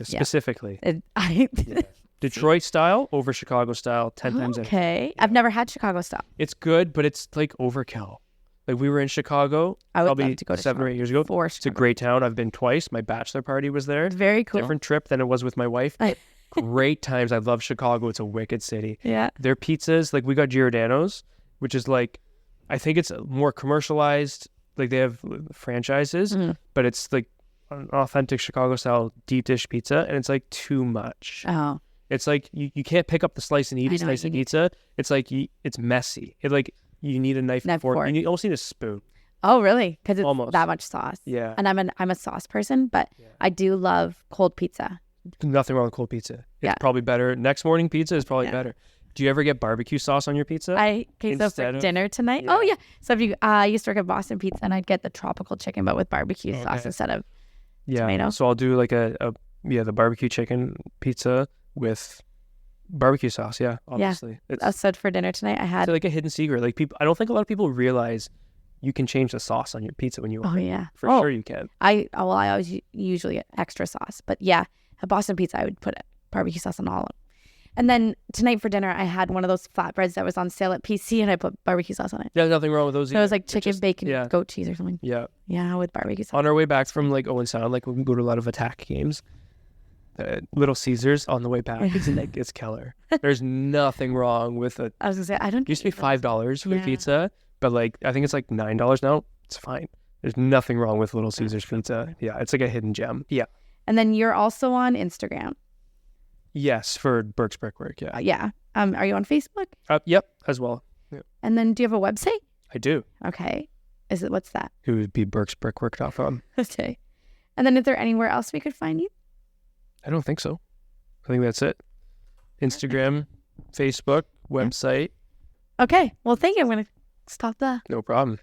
specifically. Yeah. Detroit style over Chicago style 10 times. Okay, I've never had Chicago style. It's good, but it's like overkill. Like we were in Chicago probably 7 or 8 years ago. It's a great town. I've been twice. My bachelor party was there. It's very cool. Different trip than it was with my wife. Great times. I love Chicago. It's a wicked city. Yeah. Their pizzas, like we got Giordano's, which is like, I think it's more commercialized. Like they have franchises, but it's like an authentic Chicago style deep dish pizza, and it's like too much. Oh. It's like you can't pick up the slice and eat a slice of pizza. It's like it's messy. It like you need a knife and fork. You almost need a spoon. Oh, really? Because it's almost that much sauce. Yeah. And I'm a sauce person, but I do love cold pizza. Nothing wrong with cold pizza. It's probably better. Next morning pizza is probably better. Do you ever get barbecue sauce on your pizza? So for dinner tonight. Yeah. Oh yeah. So if you I used to work at Boston Pizza, and I'd get the tropical chicken, but with barbecue sauce instead of tomato. So I'll do like the barbecue chicken pizza with barbecue sauce. Yeah, obviously. Yeah. So for dinner tonight, I had like a hidden secret. Like I don't think a lot of people realize you can change the sauce on your pizza when you order. Oh yeah, for sure you can. I always usually get extra sauce, but yeah, at Boston Pizza I would put barbecue sauce on all of them. And then tonight for dinner, I had one of those flatbreads that was on sale at PC, and I put barbecue sauce on it. There's nothing wrong with those. So it was like chicken, bacon, goat cheese or something. Yeah. Yeah, with barbecue sauce. On our way back from like Owen Sound, like we can go to a lot of attack games. Little Caesars on the way back. It's killer. There's nothing wrong with it. I was gonna say it used to be $5 for pizza, but like I think it's like $9 now. It's fine. There's nothing wrong with Little Caesars pizza. Yeah, it's like a hidden gem. Yeah. And then you're also on Instagram. Yes, for Burke's Brickwork. Yeah. Yeah. Are you on Facebook? Yep, as well. Yeah. And then do you have a website? I do. Okay. What's that? It would be burksbrickwork.com. Okay. And then is there anywhere else we could find you? I don't think so. I think that's it. Instagram, Facebook, website. Okay. Well, thank you. I'm going to stop there. No problem.